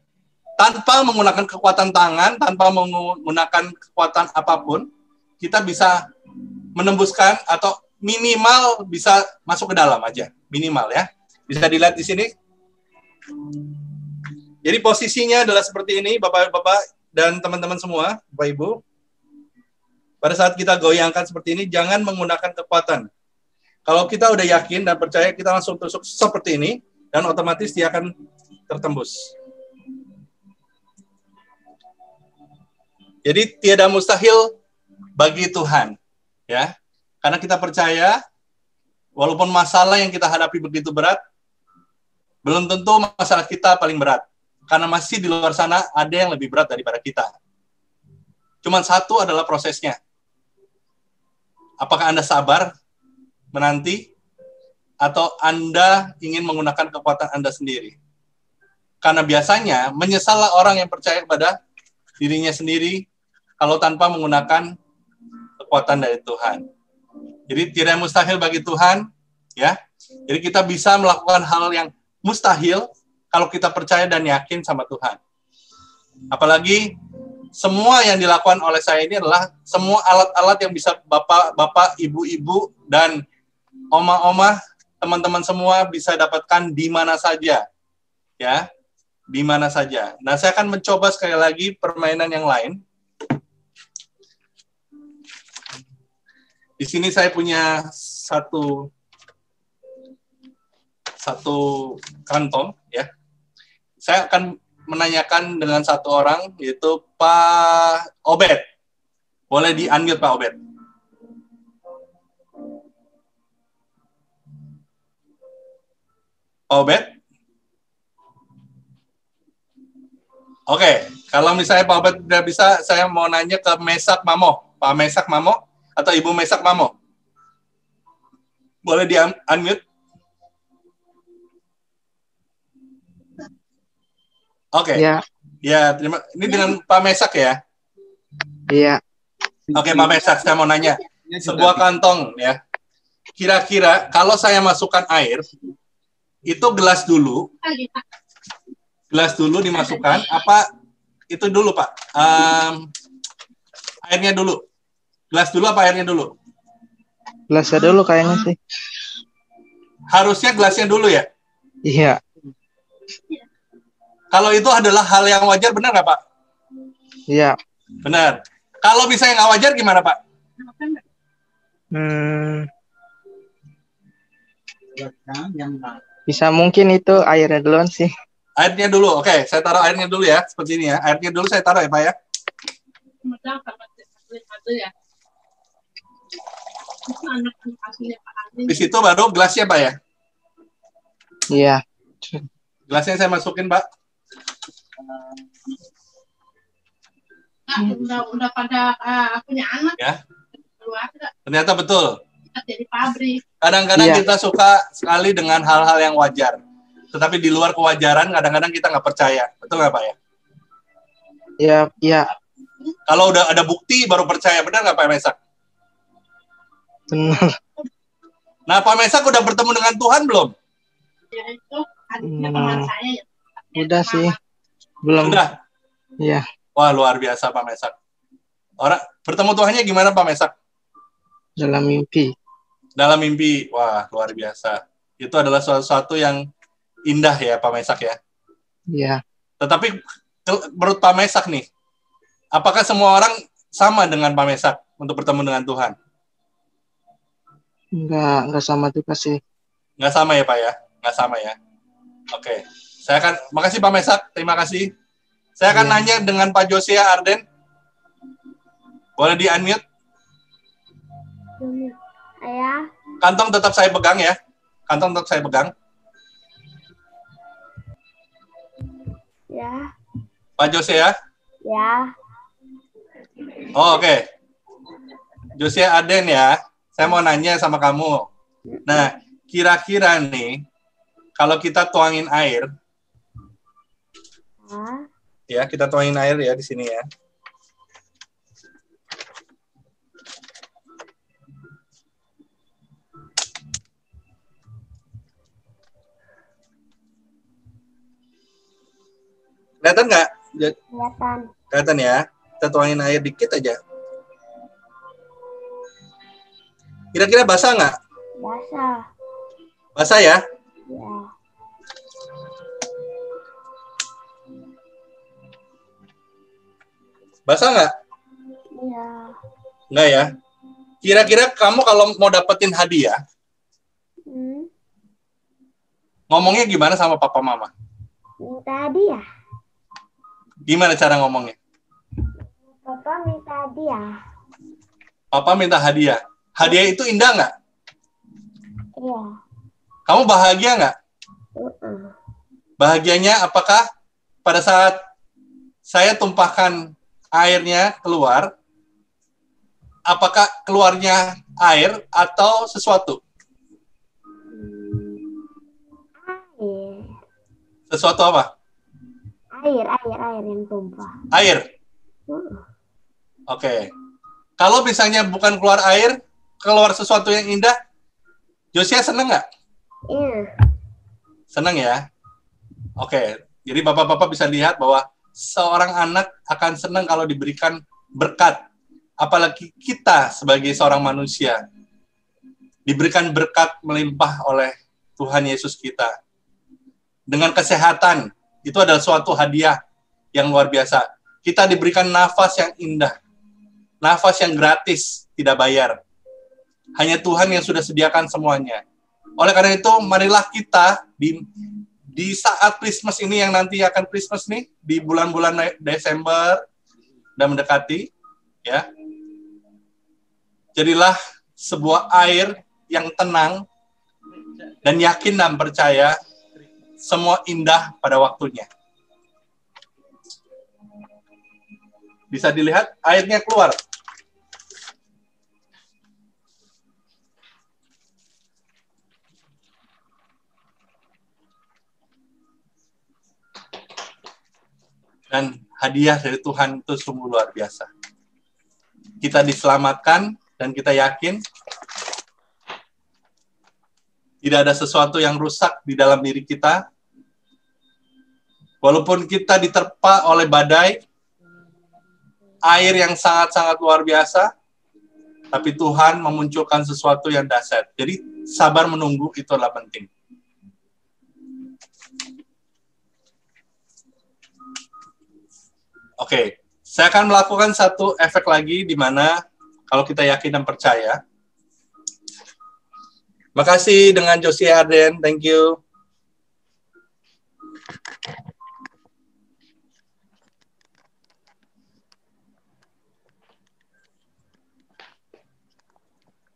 Tanpa menggunakan kekuatan tangan, tanpa menggunakan kekuatan apapun, kita bisa menembuskan atau minimal bisa masuk ke dalam aja, minimal ya. Bisa dilihat di sini. Jadi posisinya adalah seperti ini, Bapak-bapak dan teman-teman semua, Bapak Ibu. Pada saat kita goyangkan seperti ini, jangan menggunakan kekuatan. Kalau kita udah yakin dan percaya, kita langsung tusuk seperti ini, dan otomatis dia akan tertembus. Jadi tiada mustahil bagi Tuhan, ya. Karena kita percaya, walaupun masalah yang kita hadapi begitu berat, belum tentu masalah kita paling berat. Karena masih di luar sana ada yang lebih berat daripada kita. Cuman satu adalah prosesnya. Apakah Anda sabar menanti, atau Anda ingin menggunakan kekuatan Anda sendiri? Karena biasanya menyesallah orang yang percaya kepada dirinya sendiri kalau tanpa menggunakan kekuatan dari Tuhan. Jadi tidak mustahil bagi Tuhan, ya. Jadi kita bisa melakukan hal yang mustahil kalau kita percaya dan yakin sama Tuhan. Apalagi semua yang dilakukan oleh saya ini adalah semua alat-alat yang bisa bapak-bapak, ibu-ibu, dan oma-oma, teman-teman semua bisa dapatkan di mana saja, ya, di mana saja. Nah, saya akan mencoba sekali lagi permainan yang lain. Di sini saya punya satu kantong, ya. Saya akan menanyakan dengan satu orang, yaitu Pak Obed. Boleh di-unmute, Pak Obed. Pak Obed? Oke, kalau misalnya Pak Obed tidak bisa, saya mau nanya ke Mesak Mamo. Pak Mesak Mamo atau Ibu Mesak Mamo. Boleh di-unmute? Oke. Ya. Ya, ini dengan Pak Mesak ya? Iya. Oke, Pak Mesak, saya mau nanya. Sebuah kantong ya. Kira-kira kalau saya masukkan air, itu gelas dulu dimasukkan, apa itu dulu, Pak? Airnya dulu. Gelas dulu apa airnya dulu? Gelasnya dulu kayaknya sih. Harusnya gelasnya dulu ya? Iya. Kalau itu adalah hal yang wajar, benar nggak, Pak? Iya. Benar. Kalau misalnya nggak wajar, gimana, Pak? Bisa mungkin itu airnya duluan sih. Airnya dulu, oke. Saya taruh airnya dulu ya, seperti ini ya. Airnya dulu saya taruh ya, Pak ya. Di situ baru gelasnya, Pak ya. Iya. Gelasnya saya masukin, Pak. Udah pada punya anak ya. Keluarga. Ternyata betul. Jadi pabrik. Kadang-kadang Iya. kita suka sekali dengan hal-hal yang wajar, tetapi di luar kewajaran kadang-kadang kita nggak percaya, betul nggak, Pak ya? Iya, iya. Kalau udah ada bukti baru percaya, benar nggak, Pak Mesak? Benar. Nah, Pak Mesak udah bertemu dengan Tuhan belum? Ya itu adiknya teman saya ya. Udah sih. Belum. Sudah. Iya. Wah, luar biasa Pak Mesak. Orang bertemu Tuhannya gimana, Pak Mesak? Dalam mimpi. Dalam mimpi. Wah, luar biasa. Itu adalah sesuatu yang indah ya, Pak Mesak ya. Iya. Tetapi menurut Pak Mesak nih, apakah semua orang sama dengan Pak Mesak untuk bertemu dengan Tuhan? Enggak sama juga sih. Nggak sama ya, Pak ya? Nggak sama ya. Oke. Saya akan, makasih Pak Mesak, terima kasih. Saya akan nanya dengan Pak Josia Arden. Boleh di-unmute? Ya. Kantong tetap saya pegang ya. Kantong tetap saya pegang. Ya. Pak Josia? Ya. Oh, oke. Josia Arden ya. Saya mau nanya sama kamu. Nah, kira-kira nih, kalau kita tuangin air, ya, kita tuangin air ya di sini ya. Kelihatan nggak? Kelihatan. Kelihatan ya. Kita tuangin air dikit aja. Kira-kira basah nggak? Basah. Basah ya? Ya. Basah nggak? Iya. Nggak ya? Kira-kira kamu kalau mau dapetin hadiah, ngomongnya gimana sama papa mama? Minta hadiah. Gimana cara ngomongnya? Papa minta hadiah. Papa minta hadiah. Hadiah itu indah nggak? Iya. Kamu bahagia nggak? Bahagianya apakah pada saat saya tumpahkan airnya keluar, apakah keluarnya air atau sesuatu? Air. Sesuatu apa? Air yang tumpah. Air. Oke. Kalau misalnya bukan keluar air, keluar sesuatu yang indah, Josia seneng nggak? Iya. Seneng ya? Oke. Jadi bapak-bapak bisa lihat bahwa seorang anak akan senang kalau diberikan berkat. Apalagi kita sebagai seorang manusia. Diberikan berkat melimpah oleh Tuhan Yesus kita. Dengan kesehatan, itu adalah suatu hadiah yang luar biasa. Kita diberikan nafas yang indah. Nafas yang gratis, tidak bayar. Hanya Tuhan yang sudah sediakan semuanya. Oleh karena itu, marilah kita di saat Christmas ini yang nanti akan Christmas nih, di bulan-bulan Desember dan mendekati, ya. Jadilah sebuah air yang tenang dan yakin dan percaya semua indah pada waktunya. Bisa dilihat airnya keluar. Dan hadiah dari Tuhan itu sungguh luar biasa. Kita diselamatkan dan kita yakin tidak ada sesuatu yang rusak di dalam diri kita. Walaupun kita diterpa oleh badai, air yang sangat-sangat luar biasa, tapi Tuhan memunculkan sesuatu yang dahsyat. Jadi sabar menunggu itu adalah penting. Oke, saya akan melakukan satu efek lagi di mana kalau kita yakin dan percaya. Makasih dengan Josia Arden, thank you.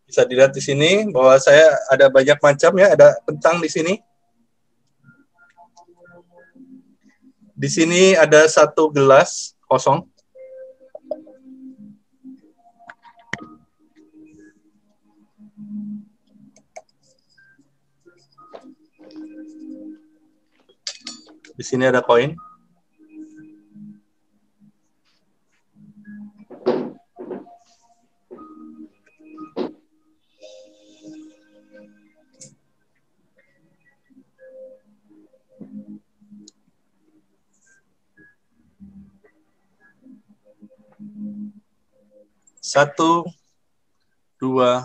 Bisa dilihat di sini bahwa saya ada banyak macam ya, ada kentang di sini. Di sini ada satu gelas kosong. Di sini ada koin. Satu, dua,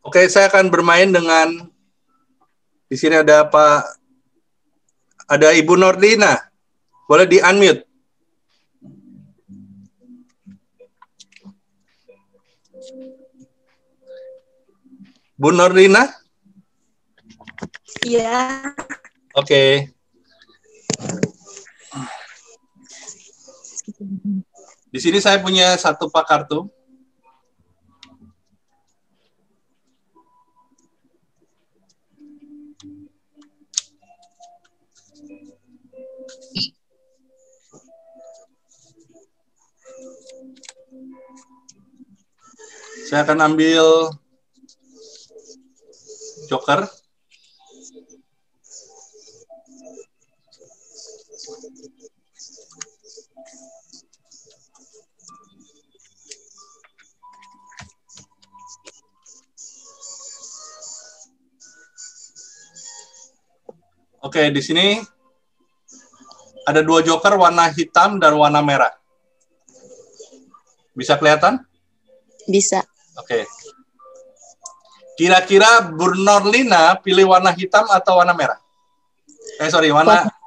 Oke, saya akan bermain dengan, di sini ada Pak, ada Ibu Nordina, boleh di-unmute. Bu Nordina? Iya. Oke. Di sini saya punya satu pak kartu. Saya akan ambil joker. Oke, di sini ada 2 joker warna hitam dan warna merah. Bisa kelihatan? Bisa. Oke. Kira-kira Bu Norlina pilih warna hitam atau warna merah?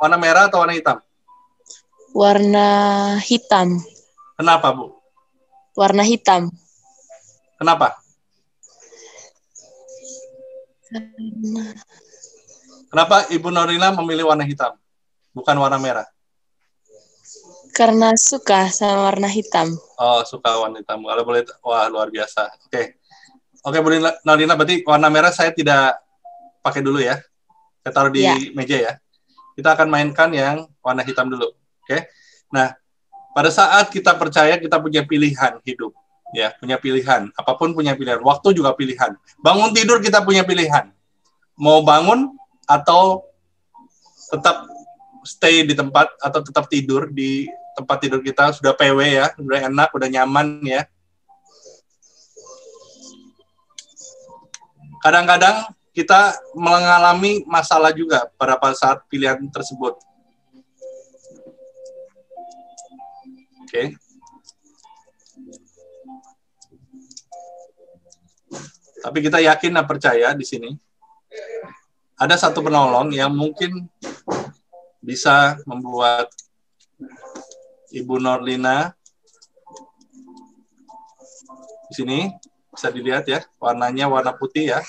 Warna merah atau warna hitam? Warna hitam. Kenapa, Bu? Warna hitam. Kenapa? Kenapa Ibu Norlina memilih warna hitam, bukan warna merah? Karena suka sama warna hitam. Oh, suka warna hitam. Kalau boleh, wah luar biasa. Oke, Bu Norlina, berarti warna merah saya tidak pakai dulu ya. Saya taruh di meja ya. Kita akan mainkan yang warna hitam dulu. Oke. Nah, pada saat kita percaya kita punya pilihan hidup, ya, punya pilihan. Apapun punya pilihan. Waktu juga pilihan. Bangun tidur kita punya pilihan. Mau bangun atau tetap stay di tempat atau tetap tidur di tempat tidur kita, sudah PW ya, sudah enak, sudah nyaman ya. Kadang-kadang kita mengalami masalah juga pada saat pilihan tersebut. Oke. Tapi kita yakin dan percaya di sini ada satu penolong yang mungkin bisa membuat Ibu Norlina di sini bisa dilihat ya, warnanya warna putih ya.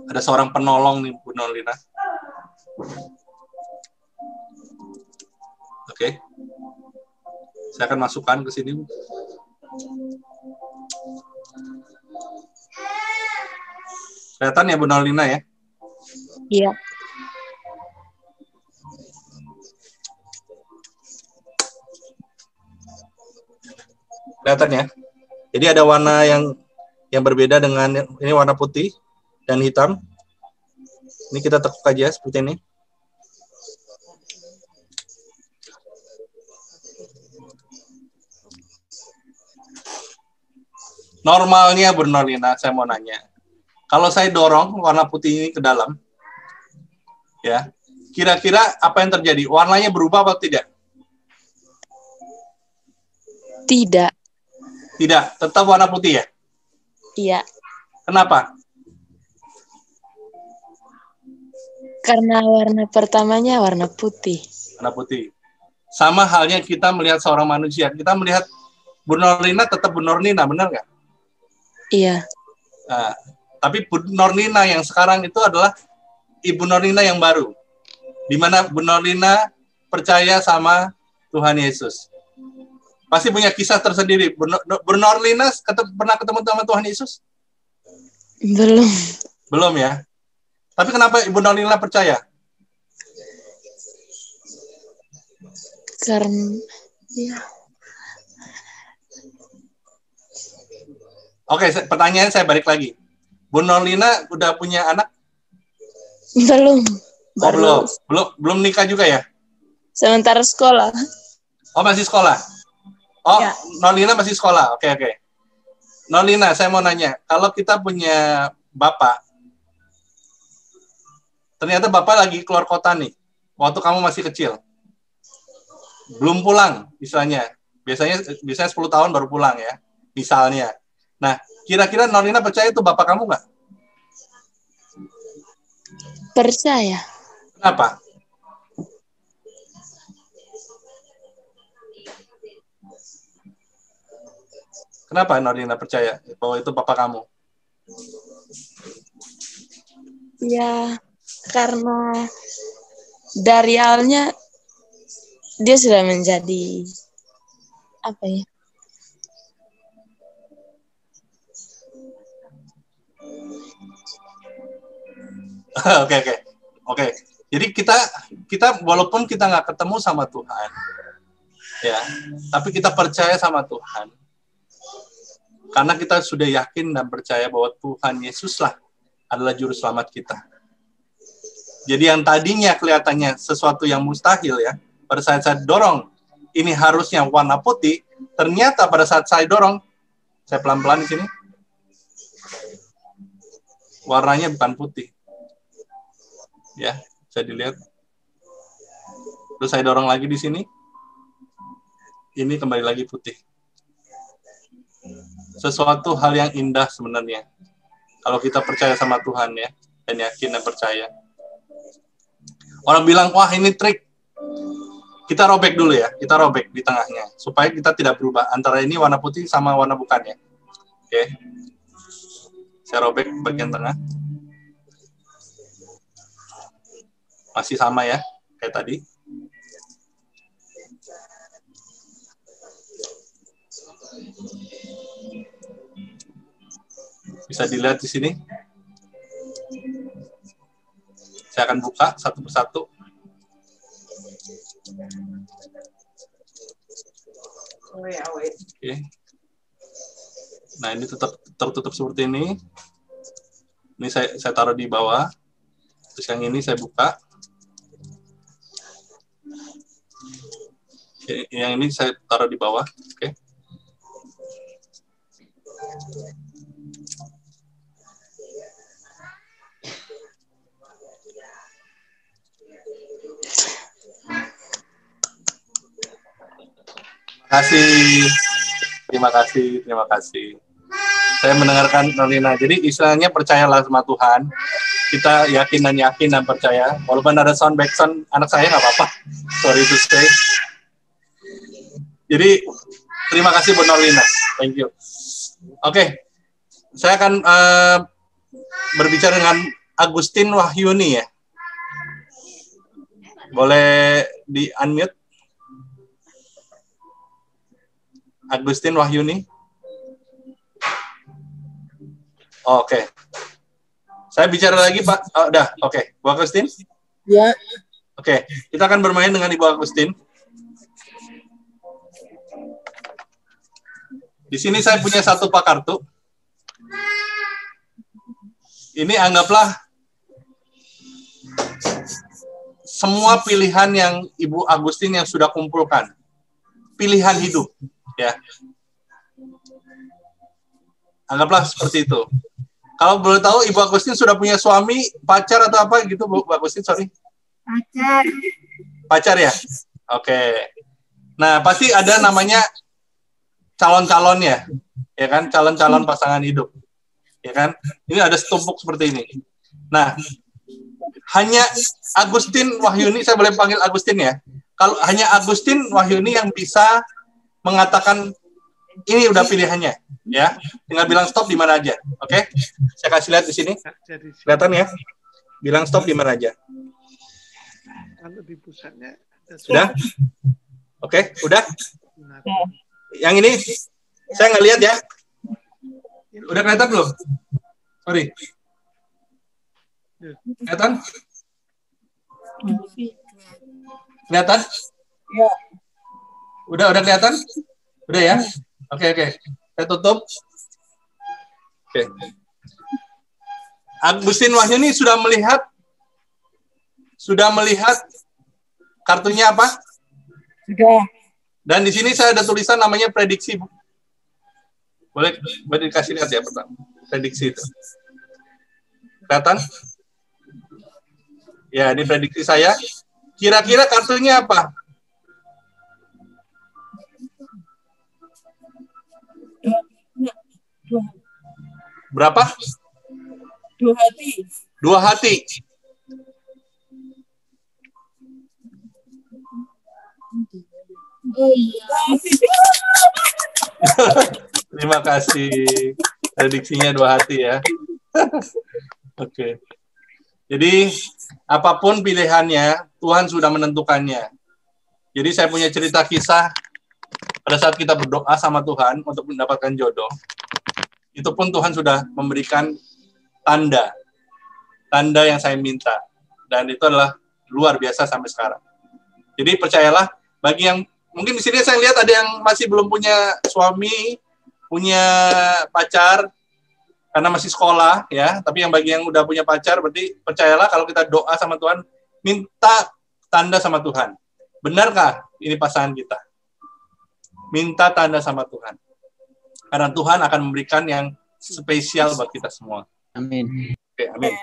Ada seorang penolong nih Bu Norlina. Oke. Saya akan masukkan ke sini. Kelihatan ya Bu Norlina ya? Iya. Kelihatan ya? Jadi ada warna yang berbeda dengan ini, warna putih dan hitam. Ini kita tekuk aja seperti ini. Normalnya Bu Norlina, saya mau nanya. Kalau saya dorong warna putih ini ke dalam, ya, kira-kira apa yang terjadi? Warnanya berubah atau tidak? Tidak. Tidak, tetap warna putih ya? Iya. Kenapa? Karena warna pertamanya warna putih. Warna putih. Sama halnya kita melihat seorang manusia. Kita melihat Bu Norlina tetap Bu Norlina, benar nggak? Iya. Nah, tapi Bu Norlina yang sekarang itu adalah Ibu Norlina yang baru. Di mana Bu Norlina percaya sama Tuhan Yesus. Pasti punya kisah tersendiri. Bu Norlina pernah ketemu sama Tuhan Yesus? Belum. Belum ya? Tapi kenapa Ibu Norlina percaya? Karena ya. Oke, pertanyaan saya balik lagi. Bu Norlina udah punya anak? Belum. Belum nikah juga ya? Sementara sekolah. Oh, masih sekolah? Oh, ya. Norlina masih sekolah. Oke. Norlina, saya mau nanya. Kalau kita punya bapak, ternyata bapak lagi keluar kota nih, waktu kamu masih kecil. Belum pulang, misalnya. Biasanya 10 tahun baru pulang ya, misalnya. Nah, kira-kira Norlina percaya itu bapak kamu nggak? Percaya. Kenapa? Kenapa Norlina percaya bahwa itu bapak kamu? Ya, karena dari awalnya dia sudah menjadi apa ya? Oke. Jadi kita walaupun kita nggak ketemu sama Tuhan, ya, tapi kita percaya sama Tuhan. Karena kita sudah yakin dan percaya bahwa Tuhan Yesuslah adalah juru selamat kita. Jadi yang tadinya kelihatannya sesuatu yang mustahil ya, pada saat saya dorong ini harusnya warna putih, ternyata pada saat saya dorong, saya pelan-pelan di sini, warnanya bukan putih. Ya, bisa dilihat. Terus saya dorong lagi di sini, ini kembali lagi putih. Sesuatu hal yang indah sebenarnya. Kalau kita percaya sama Tuhan ya, dan yakin dan percaya. Orang bilang, wah ini trik. Kita robek dulu ya, kita robek di tengahnya. Supaya kita tidak berubah. Antara ini warna putih sama warna bukan ya. Oke. Saya robek bagian tengah. Masih sama ya, kayak tadi. Bisa dilihat di sini. Saya akan buka satu persatu. Oke. Nah, ini tetap tertutup seperti ini. Ini saya taruh di bawah. Terus yang ini saya buka. Yang ini saya taruh di bawah. Oke. Terima kasih. Saya mendengarkan Norlina. Jadi istilahnya percayalah sama Tuhan. Kita yakin dan percaya. Walaupun ada sound background anak saya nggak apa-apa. Sorry to say. Jadi terima kasih Bu Norlina. Thank you. Oke. Saya akan berbicara dengan Agustin Wahyuni ya. Boleh di-unmute? Agustin Wahyuni. Oke. Saya bicara lagi, Pak. Oh, udah, oke. Bu Agustin? Ya. Oke, kita akan bermain dengan Ibu Agustin. Di sini saya punya satu pak kartu. Ini anggaplah semua pilihan yang Ibu Agustin yang sudah kumpulkan. Pilihan hidup. Ya, anggaplah seperti itu. Kalau boleh tahu, Ibu Agustin sudah punya suami, pacar atau apa gitu, Bu Agustin? Sorry. Pacar. Pacar ya? Oke. Nah, pasti ada namanya calon-calonnya, ya kan? Calon-calon pasangan hidup, ya kan? Ini ada setumpuk seperti ini. Nah, hanya Agustin Wahyuni, saya boleh panggil Agustin ya? Kalau hanya Agustin Wahyuni yang bisa mengatakan ini udah pilihannya, ya. Tinggal bilang stop di mana aja, oke? Saya kasih lihat di sini, kelihatan ya? Bilang stop di mana aja. Kalau di pusatnya sudah, oke, udah. Yang ini saya nggak lihat ya. Udah kelihatan belum? Sorry. Kelihatan? Kelihatan? Ya. Udah kelihatan? Udah ya? Oke. Saya tutup. Oke. Agustin Wahyuni sudah melihat kartunya apa? Sudah. Dan di sini saya ada tulisan namanya prediksi, Bu. Boleh dikasih lihat ya pertama. Prediksi itu. Kelihatan? Ya, ini prediksi saya. Kira-kira kartunya apa? Berapa? 2 hati. 2 hati. Oh iya. Terima kasih. Prediksinya 2 hati ya. Oke. Jadi apapun pilihannya, Tuhan sudah menentukannya. Jadi saya punya cerita kisah pada saat kita berdoa sama Tuhan untuk mendapatkan jodoh. Itu pun Tuhan sudah memberikan tanda yang saya minta. Dan itu adalah luar biasa sampai sekarang. Jadi percayalah, bagi yang mungkin di sini saya lihat ada yang masih belum punya suami, punya pacar karena masih sekolah ya, tapi yang bagi yang udah punya pacar berarti percayalah kalau kita doa sama Tuhan, minta tanda sama Tuhan. Benarkah ini pasangan kita? Minta tanda sama Tuhan. Karena Tuhan akan memberikan yang spesial buat kita semua. Amin. Oke, amin.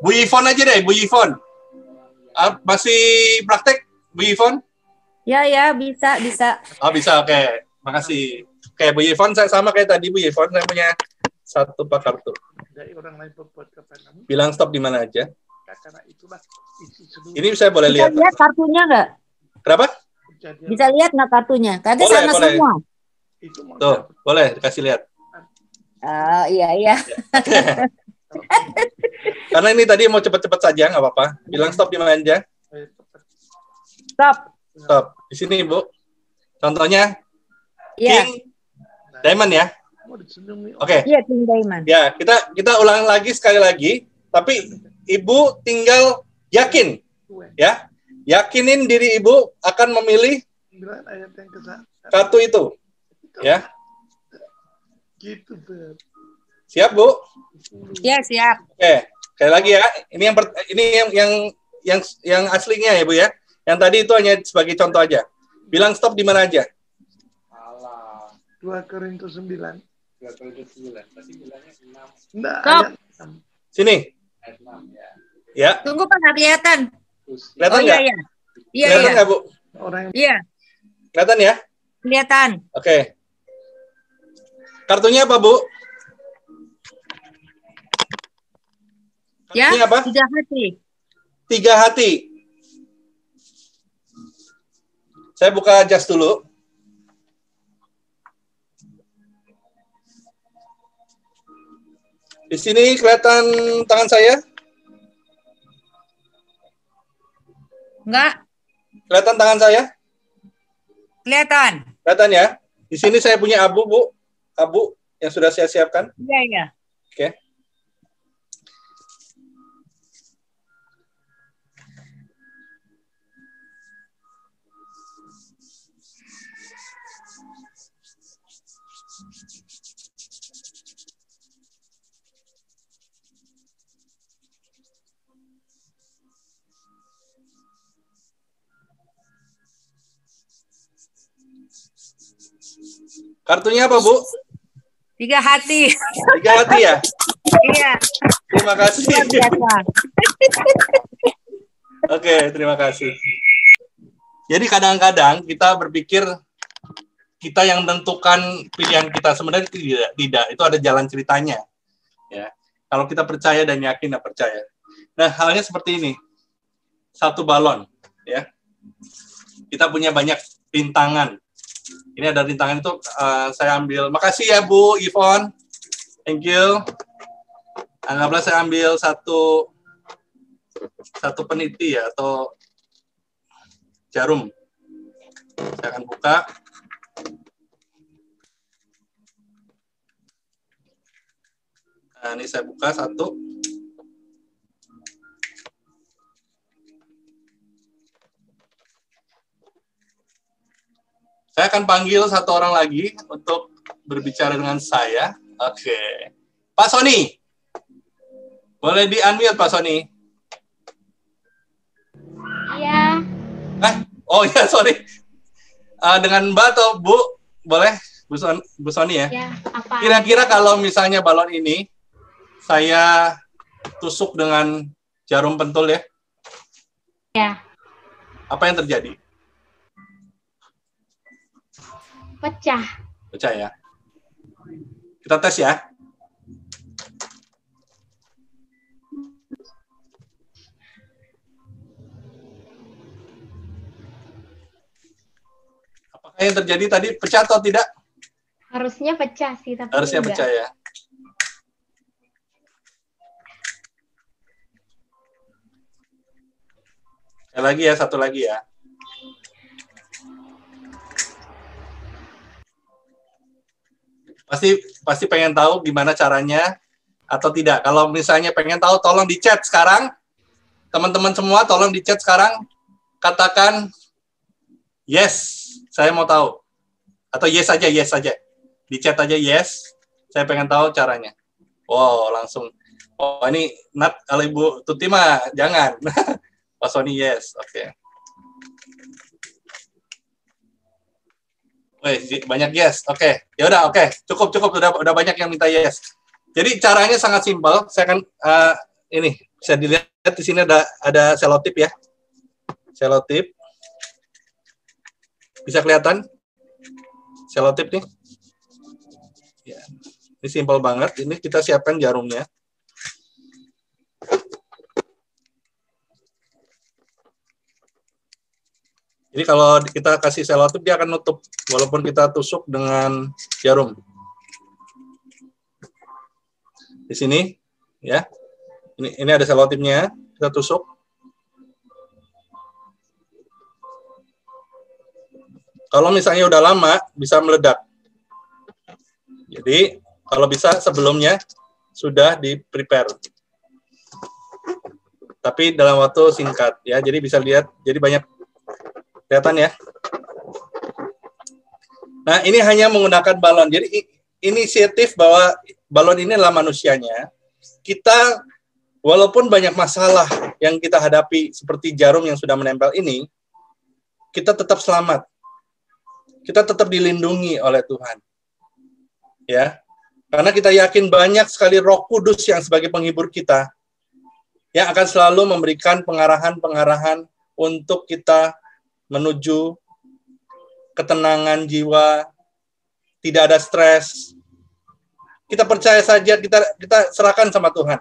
Bu Yvonne aja deh, Bu Yvonne. Masih praktek, Bu Yvonne? Ya, bisa. Oh, bisa, oke. Makasih. Oke, Bu Yvonne, saya sama kayak tadi, Bu Yvonne. Saya punya 1 pak kartu. Bilang stop di mana aja. Ini saya boleh lihat. Bisa lihat kartunya nggak? Kenapa? Bisa lihat nggak kartunya? Tadi boleh, sama boleh. semua. Tuh, boleh dikasih lihat. Oh, iya. Karena ini tadi mau cepet-cepet saja, nggak apa-apa. Bilang stop di mana aja. Stop. Di sini, Bu. Contohnya, King Diamond ya. Oke. Iya, King Diamond. Ya, kita ulang lagi sekali lagi. Tapi Ibu tinggal yakin, ya. Yakinin diri Ibu akan memilih kartu itu, ya. Siap, Bu? Ya, siap. Oke, sekali lagi ya. Ini yang aslinya ya, Bu ya. Yang tadi itu hanya sebagai contoh aja. Bilang stop di mana aja. 2 Korintus 9. 2 Korintus 9. Pasti bilangnya 6. Stop. Sini. Ya. Tunggu Pak, nggak kelihatan. Kelihatan nggak? Iya. Kelihatan nggak, Bu? Iya. Kelihatan ya? Kelihatan. Oke. Kartunya apa, Bu? Ya, Kartunya apa? 3 hati. 3 hati. Saya buka jas dulu. Di sini kelihatan tangan saya? Enggak. Kelihatan tangan saya? Kelihatan. Kelihatan ya? Di sini saya punya abu, Bu. Abu yang sudah saya siapkan. Iya. Oke. Kartunya apa, Bu? 3 hati. 3 hati ya? Iya. Terima kasih. Luar biasa. Oke, terima kasih. Jadi kadang-kadang kita berpikir kita yang menentukan pilihan kita, sebenarnya tidak. Itu ada jalan ceritanya. Ya. Kalau kita percaya dan yakin dan percaya. Nah, halnya seperti ini. 1 balon, ya. Kita punya banyak rintangan. Ini ada rintangan itu saya ambil. Makasih ya Bu Yvonne. Thank you. Anggaplah saya ambil satu peniti ya, atau jarum. Saya akan buka. Nah, ini saya buka 1. Saya akan panggil 1 orang lagi untuk berbicara dengan saya. Oke. Pak Sony. Boleh di-unmute, Pak Sony? Iya. Oh ya, sorry. Dengan Mbak atau Bu? Boleh? Bu Sony ya? Ya, apa? Kira-kira kalau misalnya balon ini, saya tusuk dengan jarum pentul ya? Ya. Apa yang terjadi? Pecah. Pecah ya. Kita tes ya. Apakah yang terjadi tadi pecah atau tidak? Harusnya pecah sih, tapi Harusnya enggak. pecah ya. Sekali lagi ya, 1 lagi ya. Pasti pengen tahu gimana caranya atau tidak? Kalau misalnya pengen tahu, tolong di chat sekarang. Teman-teman semua, tolong di chat sekarang. Katakan, yes, saya mau tahu. Atau yes saja. Di chat aja yes, saya pengen tahu caranya. Wow, langsung. Oh, ini Nat, kalau Ibu Tuti mah jangan. Pak Sony yes, oke. Wih, banyak yes, oke. Ya udah, oke. Cukup, udah banyak yang minta yes. Jadi caranya sangat simpel. Saya akan ini bisa dilihat di sini ada selotip ya. Selotip. Bisa kelihatan? Selotip nih. Ya. Ini simpel banget. Ini kita siapkan jarumnya. Jadi kalau kita kasih selotip, dia akan nutup walaupun kita tusuk dengan jarum. Di sini, ya, ini ada selotipnya, kita tusuk. Kalau misalnya udah lama, bisa meledak. Jadi kalau bisa sebelumnya sudah di-prepare. Tapi dalam waktu singkat, ya. Jadi bisa lihat, jadi banyak. Kelihatan ya. Nah, ini hanya menggunakan balon. Jadi inisiatif bahwa balon ini adalah manusianya. Kita, walaupun banyak masalah yang kita hadapi, seperti jarum yang sudah menempel ini, kita tetap selamat. Kita tetap dilindungi oleh Tuhan. Ya. Karena kita yakin banyak sekali Roh Kudus yang sebagai penghibur kita, yang akan selalu memberikan pengarahan-pengarahan untuk kita menuju ketenangan jiwa, tidak ada stres. Kita percaya saja, kita serahkan sama Tuhan.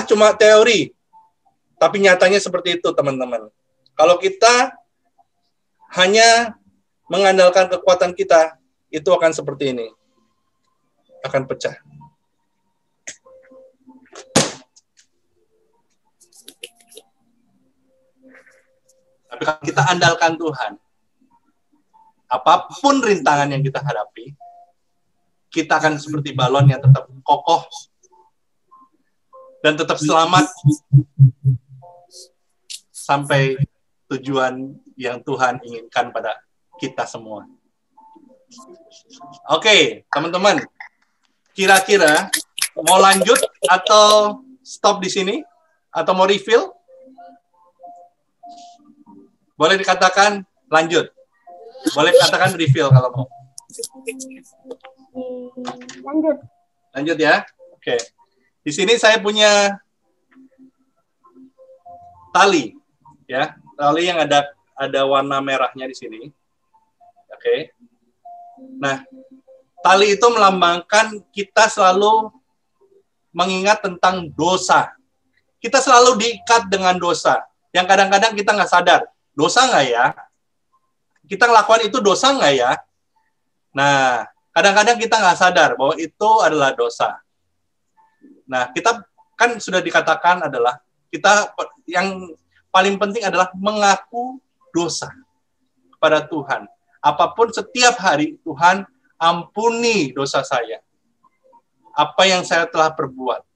Cuma teori. Tapi nyatanya seperti itu, teman-teman. Kalau kita hanya mengandalkan kekuatan kita, itu akan seperti ini. Akan pecah. Tapi kalau kita andalkan Tuhan, apapun rintangan yang kita hadapi, kita akan seperti balon yang tetap kokoh dan tetap selamat sampai tujuan yang Tuhan inginkan pada kita semua. Oke, teman-teman, kira-kira mau lanjut atau stop di sini? Atau mau refill? Boleh dikatakan lanjut. Boleh dikatakan refill kalau mau. Lanjut. Lanjut ya. Oke. Di sini saya punya tali, ya. Tali yang ada warna merahnya di sini. Oke. Nah, tali itu melambangkan kita selalu mengingat tentang dosa. Kita selalu diikat dengan dosa. Yang kadang-kadang kita nggak sadar. Dosa nggak ya? Kita ngelakukan itu dosa nggak ya? Nah, kadang-kadang kita nggak sadar bahwa itu adalah dosa. Nah, kita kan sudah dikatakan adalah, kita yang paling penting adalah mengaku dosa kepada Tuhan. Apapun setiap hari, Tuhan ampuni dosa saya. Apa yang saya telah perbuat.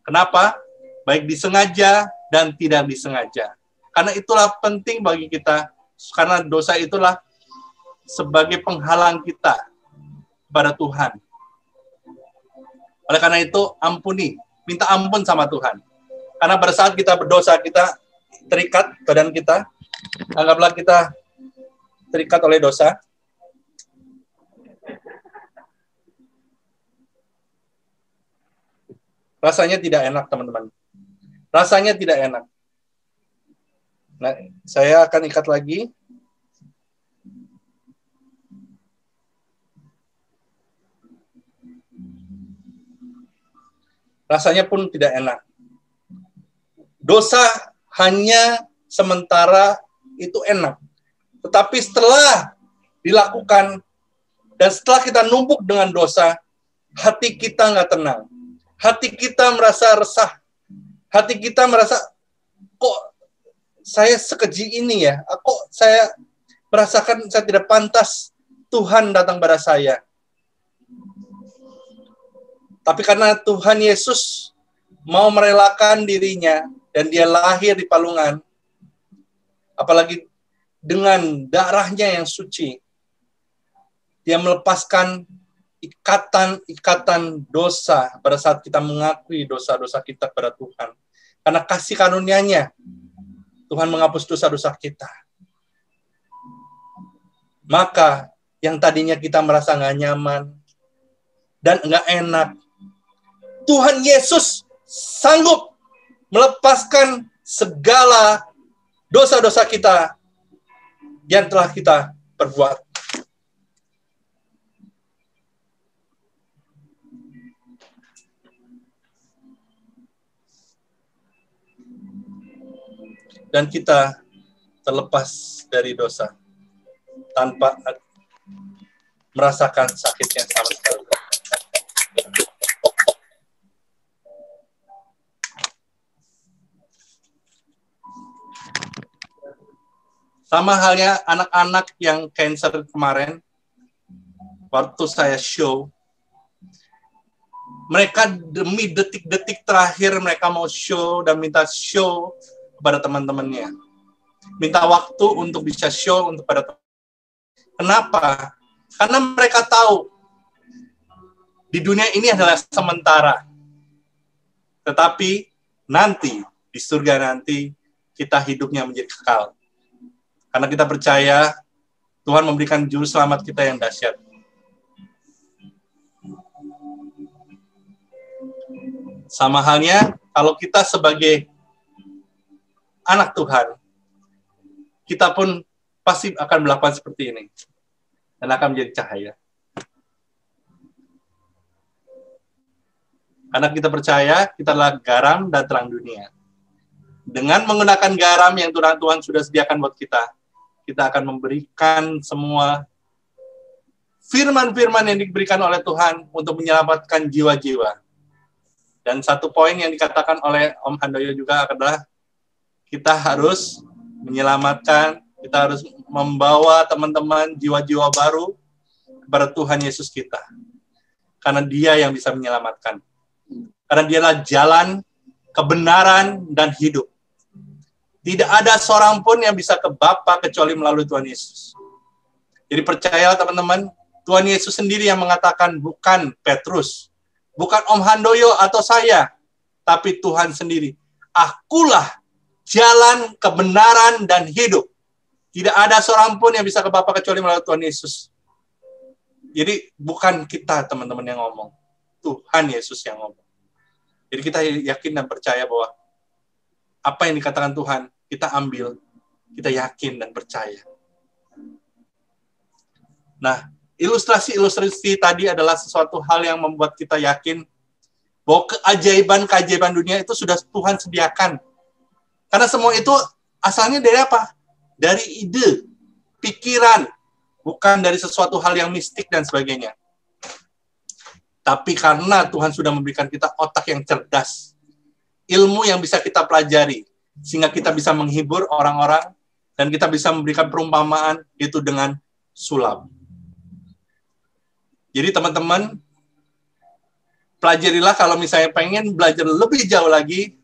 Kenapa? Baik disengaja dan tidak disengaja. Karena itulah penting bagi kita, karena dosa itulah sebagai penghalang kita kepada Tuhan. Oleh karena itu, ampuni, minta ampun sama Tuhan. Karena pada saat kita berdosa, kita terikat badan kita, anggaplah kita terikat oleh dosa. Rasanya tidak enak, teman-teman. Rasanya tidak enak. Nah, saya akan ikat lagi. Rasanya pun tidak enak. Dosa hanya sementara itu enak. Tetapi setelah dilakukan dan setelah kita numpuk dengan dosa, hati kita nggak tenang. Hati kita merasa resah. Hati kita merasa, kok saya sekeji ini ya? Kok saya merasakan saya tidak pantas Tuhan datang pada saya? Tapi karena Tuhan Yesus mau merelakan dirinya dan dia lahir di palungan, apalagi dengan darahnya yang suci, dia melepaskan ikatan-ikatan dosa pada saat kita mengakui dosa-dosa kita kepada Tuhan. Karena kasih karunia-Nya, Tuhan menghapus dosa-dosa kita. Maka yang tadinya kita merasa nggak nyaman dan nggak enak, Tuhan Yesus sanggup melepaskan segala dosa-dosa kita yang telah kita perbuat. Dan kita terlepas dari dosa tanpa merasakan sakitnya sama sekali. Sama halnya anak-anak yang cancer kemarin, waktu saya show, mereka demi detik-detik terakhir mereka mau show dan minta show kepada teman-temannya. Minta waktu untuk bisa show untuk pada teman. Kenapa? Karena mereka tahu di dunia ini adalah sementara. Tetapi nanti, di surga nanti, kita hidupnya menjadi kekal. Karena kita percaya Tuhan memberikan juru selamat kita yang dahsyat. Sama halnya kalau kita sebagai anak Tuhan, kita pun pasti akan melakukan seperti ini. Dan akan menjadi cahaya. Karena kita percaya kita adalah garam dan terang dunia. Dengan menggunakan garam yang Tuhan sudah sediakan buat kita akan memberikan semua firman-firman yang diberikan oleh Tuhan untuk menyelamatkan jiwa-jiwa. Dan satu poin yang dikatakan oleh Om Handoyo juga adalah kita harus menyelamatkan, kita harus membawa teman-teman jiwa-jiwa baru kepada Tuhan Yesus kita. Karena Dia yang bisa menyelamatkan. Karena Dialah jalan, kebenaran, dan hidup. Tidak ada seorang pun yang bisa ke Bapa kecuali melalui Tuhan Yesus. Jadi percayalah teman-teman, Tuhan Yesus sendiri yang mengatakan, bukan Petrus, bukan Om Handoyo atau saya, tapi Tuhan sendiri. Akulah jalan, kebenaran, dan hidup. Tidak ada seorang pun yang bisa ke Bapa kecuali melalui Tuhan Yesus. Jadi bukan kita teman-teman yang ngomong, Tuhan Yesus yang ngomong. Jadi kita yakin dan percaya bahwa apa yang dikatakan Tuhan, kita ambil, kita yakin dan percaya. Nah, ilustrasi-ilustrasi tadi adalah sesuatu hal yang membuat kita yakin bahwa keajaiban-keajaiban dunia itu sudah Tuhan sediakan. Karena semua itu asalnya dari apa? Dari ide, pikiran, bukan dari sesuatu hal yang mistik dan sebagainya. Tapi karena Tuhan sudah memberikan kita otak yang cerdas, ilmu yang bisa kita pelajari, sehingga kita bisa menghibur orang-orang, dan kita bisa memberikan perumpamaan, itu dengan sulap. Jadi teman-teman, pelajarilah kalau misalnya pengen belajar lebih jauh lagi,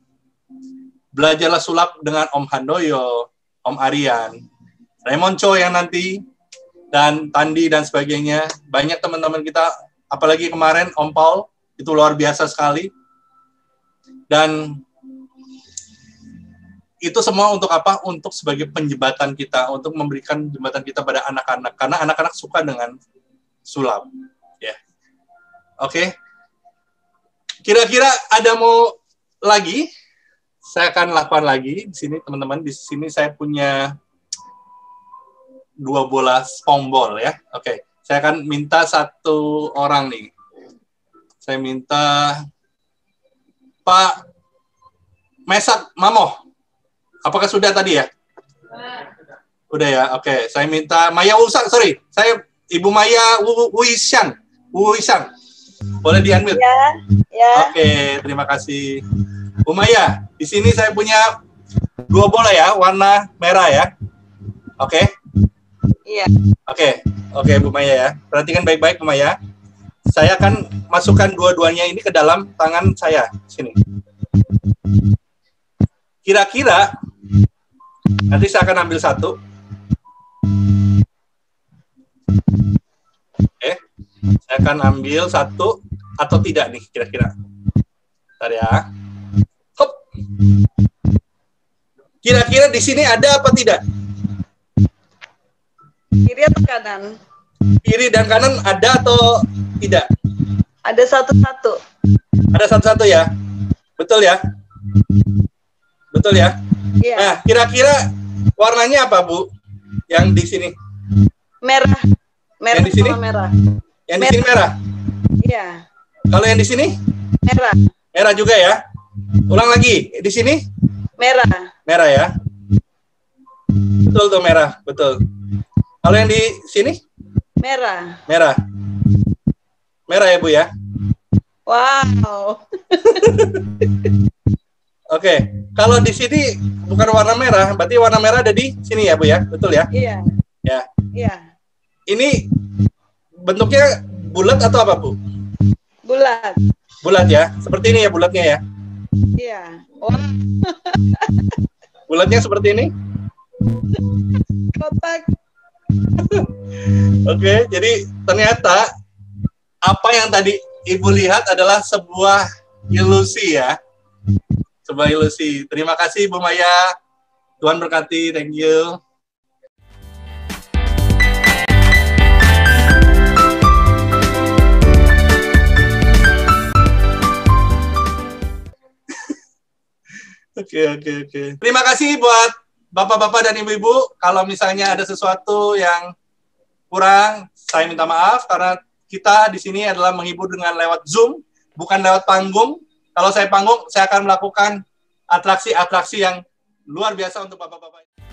belajarlah sulap dengan Om Handoyo, Om Aryan, Raymond Cho yang nanti, dan Tandi dan sebagainya. Banyak teman-teman kita, apalagi kemarin Om Paul, itu luar biasa sekali. Dan itu semua untuk apa? Untuk sebagai penjembatan kita, untuk memberikan jembatan kita pada anak-anak. Karena anak-anak suka dengan sulap. Ya. Oke. Kira-kira ada mau lagi? Saya akan lakukan lagi di sini, teman-teman. Di sini saya punya 2 bola SpongeBob ya. Oke. Saya akan minta satu orang nih. Saya minta Pak Mesak Mamoh. Apakah sudah tadi ya? Udah ya, oke. Saya minta Maya Wusan, sorry. Saya Ibu Maya Wuisan. Boleh di-unmute? Ya. Oke, terima kasih. Bu Maya, di sini saya punya 2 bola ya, warna merah ya. Oke? Iya. Oke, Bu Maya ya. Perhatikan baik-baik Bu Maya. saya akan masukkan dua-duanya ini ke dalam tangan saya. Sini. Kira-kira, nanti saya akan ambil satu. Oke, saya akan ambil satu atau tidak nih, kira-kira. Bentar ya. Hop. Kira-kira di sini ada apa tidak? Kiri atau kanan? Kiri dan kanan ada atau tidak? Ada satu-satu. Ada satu-satu ya? Betul ya? Betul ya? Iya. Nah, kira-kira warnanya apa, Bu? Yang di sini? Merah. Merah yang di sini? sama merah. Yang di sini merah? Iya. Kalau yang di sini? Merah. Merah juga ya? Ulang lagi. Di sini? Merah. Merah ya? Betul tuh merah, betul. Kalau yang di sini? Merah. Merah. Merah ya, Bu ya? Wow. Oke, kalau di sini bukan warna merah, berarti warna merah ada di sini ya, Bu ya? Betul ya? Iya. Ya. Iya. Ini bentuknya bulat atau apa, Bu? Bulat. Bulat ya? Seperti ini ya bulatnya ya? Iya. Wah. Bulatnya seperti ini? Kotak. Oke, jadi ternyata apa yang tadi Ibu lihat adalah sebuah ilusi ya. Sebuah ilusi. Terima kasih Bu Maya. Tuhan berkati. Thank you. Oke. Terima kasih buat Bapak-bapak dan Ibu-ibu. Kalau misalnya ada sesuatu yang kurang, saya minta maaf karena kita di sini adalah menghibur dengan lewat Zoom, bukan lewat panggung. Kalau saya panggung, saya akan melakukan atraksi-atraksi yang luar biasa untuk Bapak-bapak.